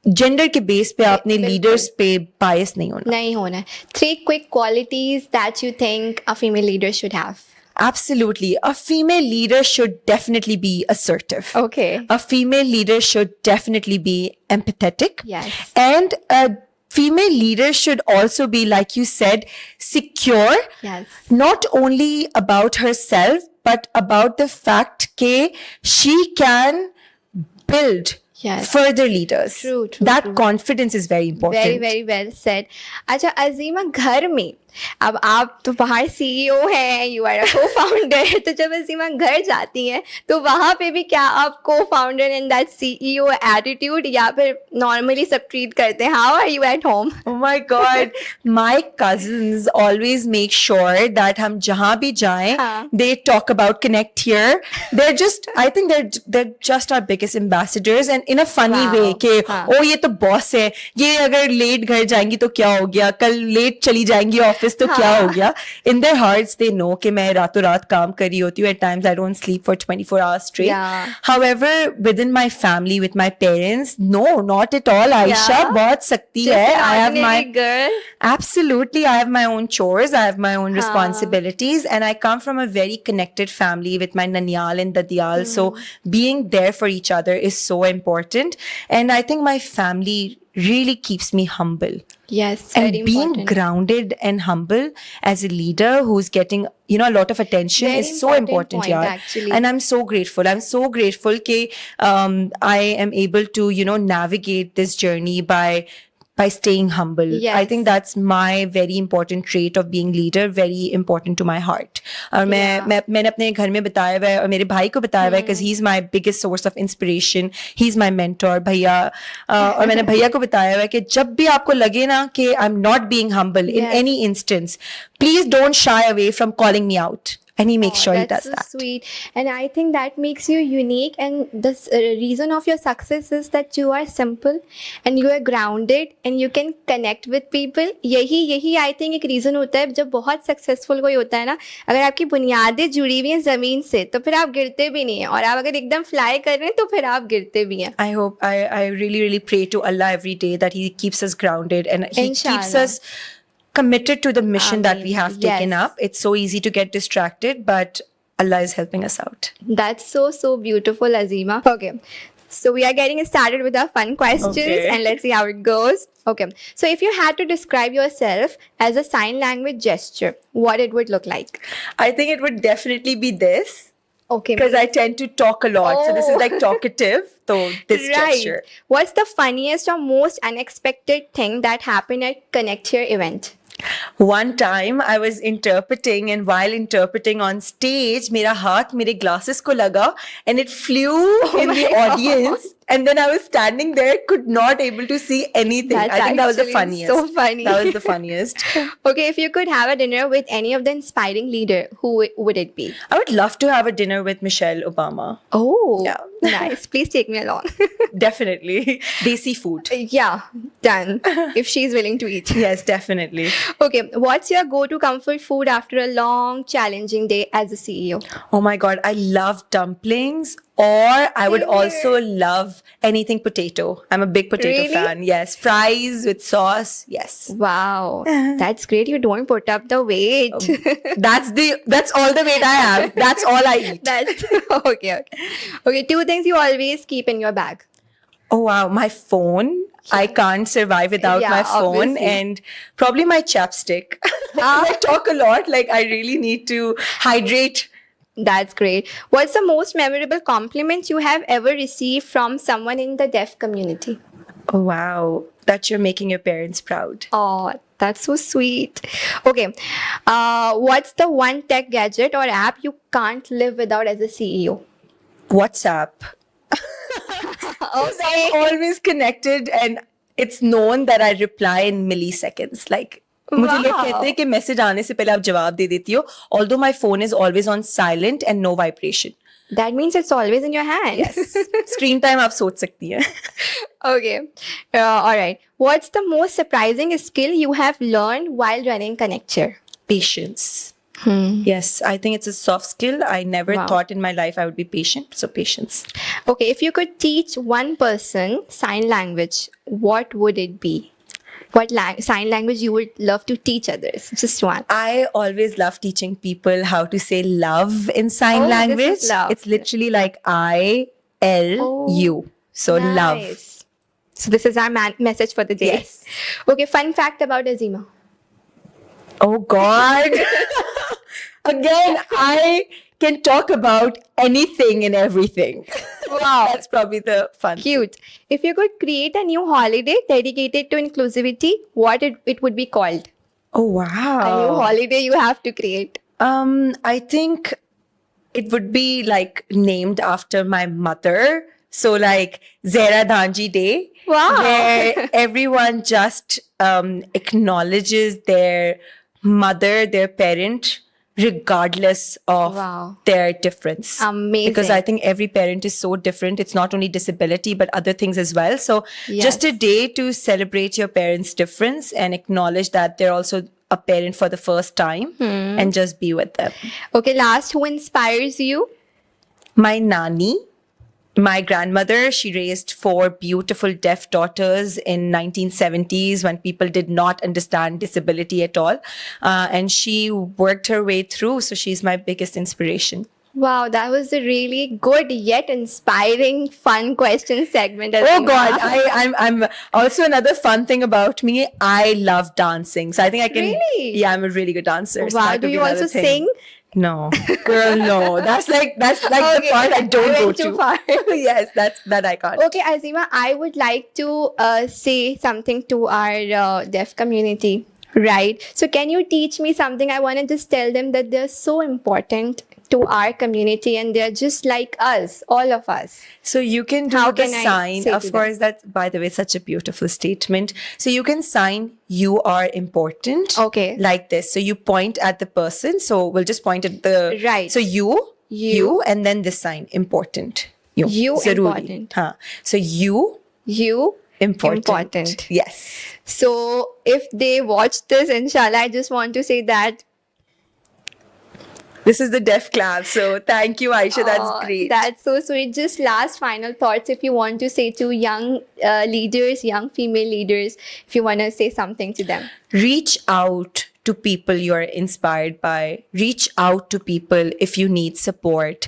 gender के base पे आपने बिल्कुल. Leaders पे बायस नहीं होना. नहीं होना. 3 quick qualities that you think a female leader should have. Absolutely. A female leader should definitely be assertive. Okay. A female leader should definitely be empathetic. Yes. And a female leader should also be, like you said, secure. Yes. Not only about herself, but about the fact that she can build Yes. further leaders. True, That true. confidence is very important. Very, very well said. अच्छा अजीमा, घर में अब आप तो बाहर CEO हैं, you are a co-founder, तो जब अजीमा घर जाती हैं तो वहाँ पे भी क्या आप co-founder and that CEO attitude या फिर normally सब treat करते हैं? How are you at home? Oh my God. My cousins always make sure that हम जहाँ भी जाएं, हाँ. they talk about Connect Here. I think they're just our biggest ambassadors, and in a funny Wow. way कि हाँ. ओ ये तो boss है, ये अगर लेट घर जाएंगी तो क्या हो गया, कल लेट चली जाएंगी ऑफिस तो क्या हो गया. In their hearts they know कि मैं रातों रात काम कर रही होती हूँ. At times I don't sleep for 24 hours straight. Yeah. However, within my family, with my parents, no, not at all. Aisha Yeah. बहुत सकती Just है. an I have my ordinary girl. Absolutely. I have my own chores. I have my own Haan. responsibilities. And I come from a very connected family with my Nanyal and Dadiyal. So being there for each other is so important. And I think my family really keeps me humble. Yes, And very being important. grounded and humble as a leader who's getting, a lot of attention Very is so important, point, yaar. actually. And I'm so grateful. I'm so grateful that I am able to, navigate this journey by staying humble. Yes. I think that's my very important trait of being leader, very important to my heart. और मैंने अपने घर में बताया हुआ है और मेरे भाई को बताया हुआ है because he's my biggest source of inspiration. He's my mentor, भैया. और मैंने भैया को बताया हुआ है कि जब भी आपको लगे ना कि I'm not being humble in Yes. any instance, please don't shy away from calling me out. And he makes sure he does That's so that. sweet. And I think that makes you unique. And the reason of your success is that you are simple and you are grounded and you can connect with people. यही I think एक reason होता है जब बहुत successful कोई होता है ना, अगर आपकी बुनियादें जुड़ी हुई हैं ज़मीन से तो फिर आप गिरते भी नहीं हैं, और आप अगर एकदम fly कर रहे हैं तो फिर आप गिरते भी हैं. I hope, I really, really pray to Allah every day that He keeps us grounded and He keeps Inshallah. us committed to the mission that we Ameen. have taken Yes. up. It's so easy to get distracted, but Allah is helping us out. That's so beautiful, Azima. Okay. So we are getting started with our fun questions Okay. and let's see how it goes. Okay. So if you had to describe yourself as a sign language gesture, what it would look like? I think it would definitely be this Okay. because I tend to talk a lot. So this is Oh. like talkative. So this gesture. What's the funniest or most unexpected thing that happened at Connect Here event? One time I was interpreting, and while interpreting on stage, मेरा हाथ मेरे glasses को लगा and it flew in the my God. audience. And then I was standing there, could not able to see anything. That's I think that was the actually funniest. so funny. That was the funniest. Okay, if you could have a dinner with any of the inspiring leader, who would it be? I would love to have a dinner with Michelle Obama. Oh, Yeah. Nice. Please take me along. Definitely. Desi food. Yeah, done. If she's willing to eat. Yes, definitely. Okay, what's your go-to comfort food after a long, challenging day as a CEO? Oh my God, I love dumplings. Or I would Same here. also love anything potato. I'm a big potato Really? fan. Yes. Fries with sauce. Yes. Wow, that's great. You don't put up the weight. That's all the weight I have. That's all I eat. That's okay. Okay, 2 things you always keep in your bag. Oh wow, my phone. I can't survive without Yeah, my phone, obviously. and probably my chapstick. I talk a lot. Like I really need to hydrate That's great. What's the most memorable compliment you have ever received from someone in the deaf community? Oh, wow. That you're making your parents proud. Oh, that's so sweet. Okay. What's the one tech gadget or app you can't live without as a CEO? WhatsApp. Okay. I'm always connected and it's known that I reply in milliseconds. Like, मुझे लोग Wow. कहते हैं कि message आने से पहले आप जवाब दे देती हो. Although my phone is always on silent and no vibration. That means it's always in your hand. Yes. Screen time आप सोच सकती हैं. Okay. All right. What's the most surprising skill you have learned while running Connecture? Patience. Yes, I think it's a soft skill. I never Wow. thought in my life I would be patient. So patience. Okay. If you could teach one person sign language, what would it be? What sign language you would love to teach others? Just one. I always love teaching people how to say love in sign Oh, this is language. love. It's literally like I-L-U. So love. Nice. So this is our message for the day. Yes. Okay. Fun fact about Azima. Oh God. Again, I can talk about anything and everything. Wow. That's probably the fun. Cute. If you could create a new holiday dedicated to inclusivity, what it would be called? Oh A new wow. holiday you have to create. I think it would be like named after my mother. So like Zehra Dhanji Day. Wow. Where everyone just acknowledges their mother, their parent, regardless of Wow. their difference. Amazing. Because I think every parent is so different. It's not only disability, but other things as well. So just a Yes. day to celebrate your parents' difference and acknowledge that they're also a parent for the first time and just be with them. Okay, last, who inspires you? My nani, my grandmother, she raised 4 beautiful deaf daughters in 1970s when people did not understand disability at all. And she worked her way through. So she's my biggest inspiration. Wow, that was a really good yet inspiring, fun question segment. Oh Azima. God, I'm also another fun thing about me. I love dancing. So I think I can. Really? Yeah, I'm a really good dancer. So Wow, that do would be you another also thing. sing? No, girl, no. That's like the Okay, part I don't I go went to. too far. Yes, that I can't. Okay, Azima, I would like to say something to our deaf community, right? So, can you teach me something? I want to just tell them that they're so important to our community and they're just like us, all of us. So you can do How the can I sign. say Of to course, that's, by the way, such a beautiful statement. So you can sign, you are important. Okay. Like this. So you point at the person. So we'll just point at the. Right. So you, and then this sign, important. You Zaruri. important. Haan. So you, You important. Yes. So, if they watch this, inshallah, I just want to say that This is the deaf clap. So thank you, Aisha. That's oh, great. That's so sweet. Just last final thoughts, if you want to say to young leaders, young female leaders, if you want to say something to them. Reach out to people you're inspired by. Reach out to people if you need support.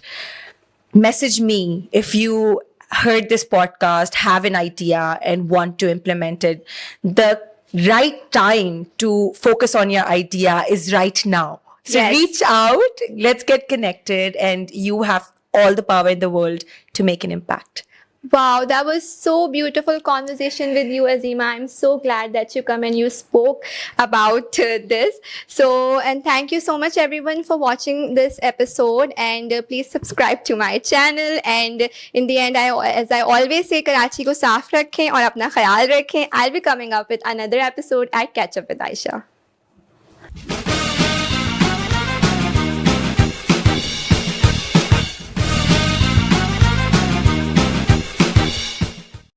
Message me if you heard this podcast, have an idea and want to implement it. The right time to focus on your idea is right now. So Yes. reach out, let's get connected, and you have all the power in the world to make an impact. Wow, that was so beautiful conversation with you, Azima. I'm so glad that you come and you spoke about this. So, and thank you so much everyone for watching this episode, and please subscribe to my channel. And in the end, as I always say, Karachi ko saaf rakhein aur apna khayal rakhein. I'll be coming up with another episode at Catch Up with Aisha.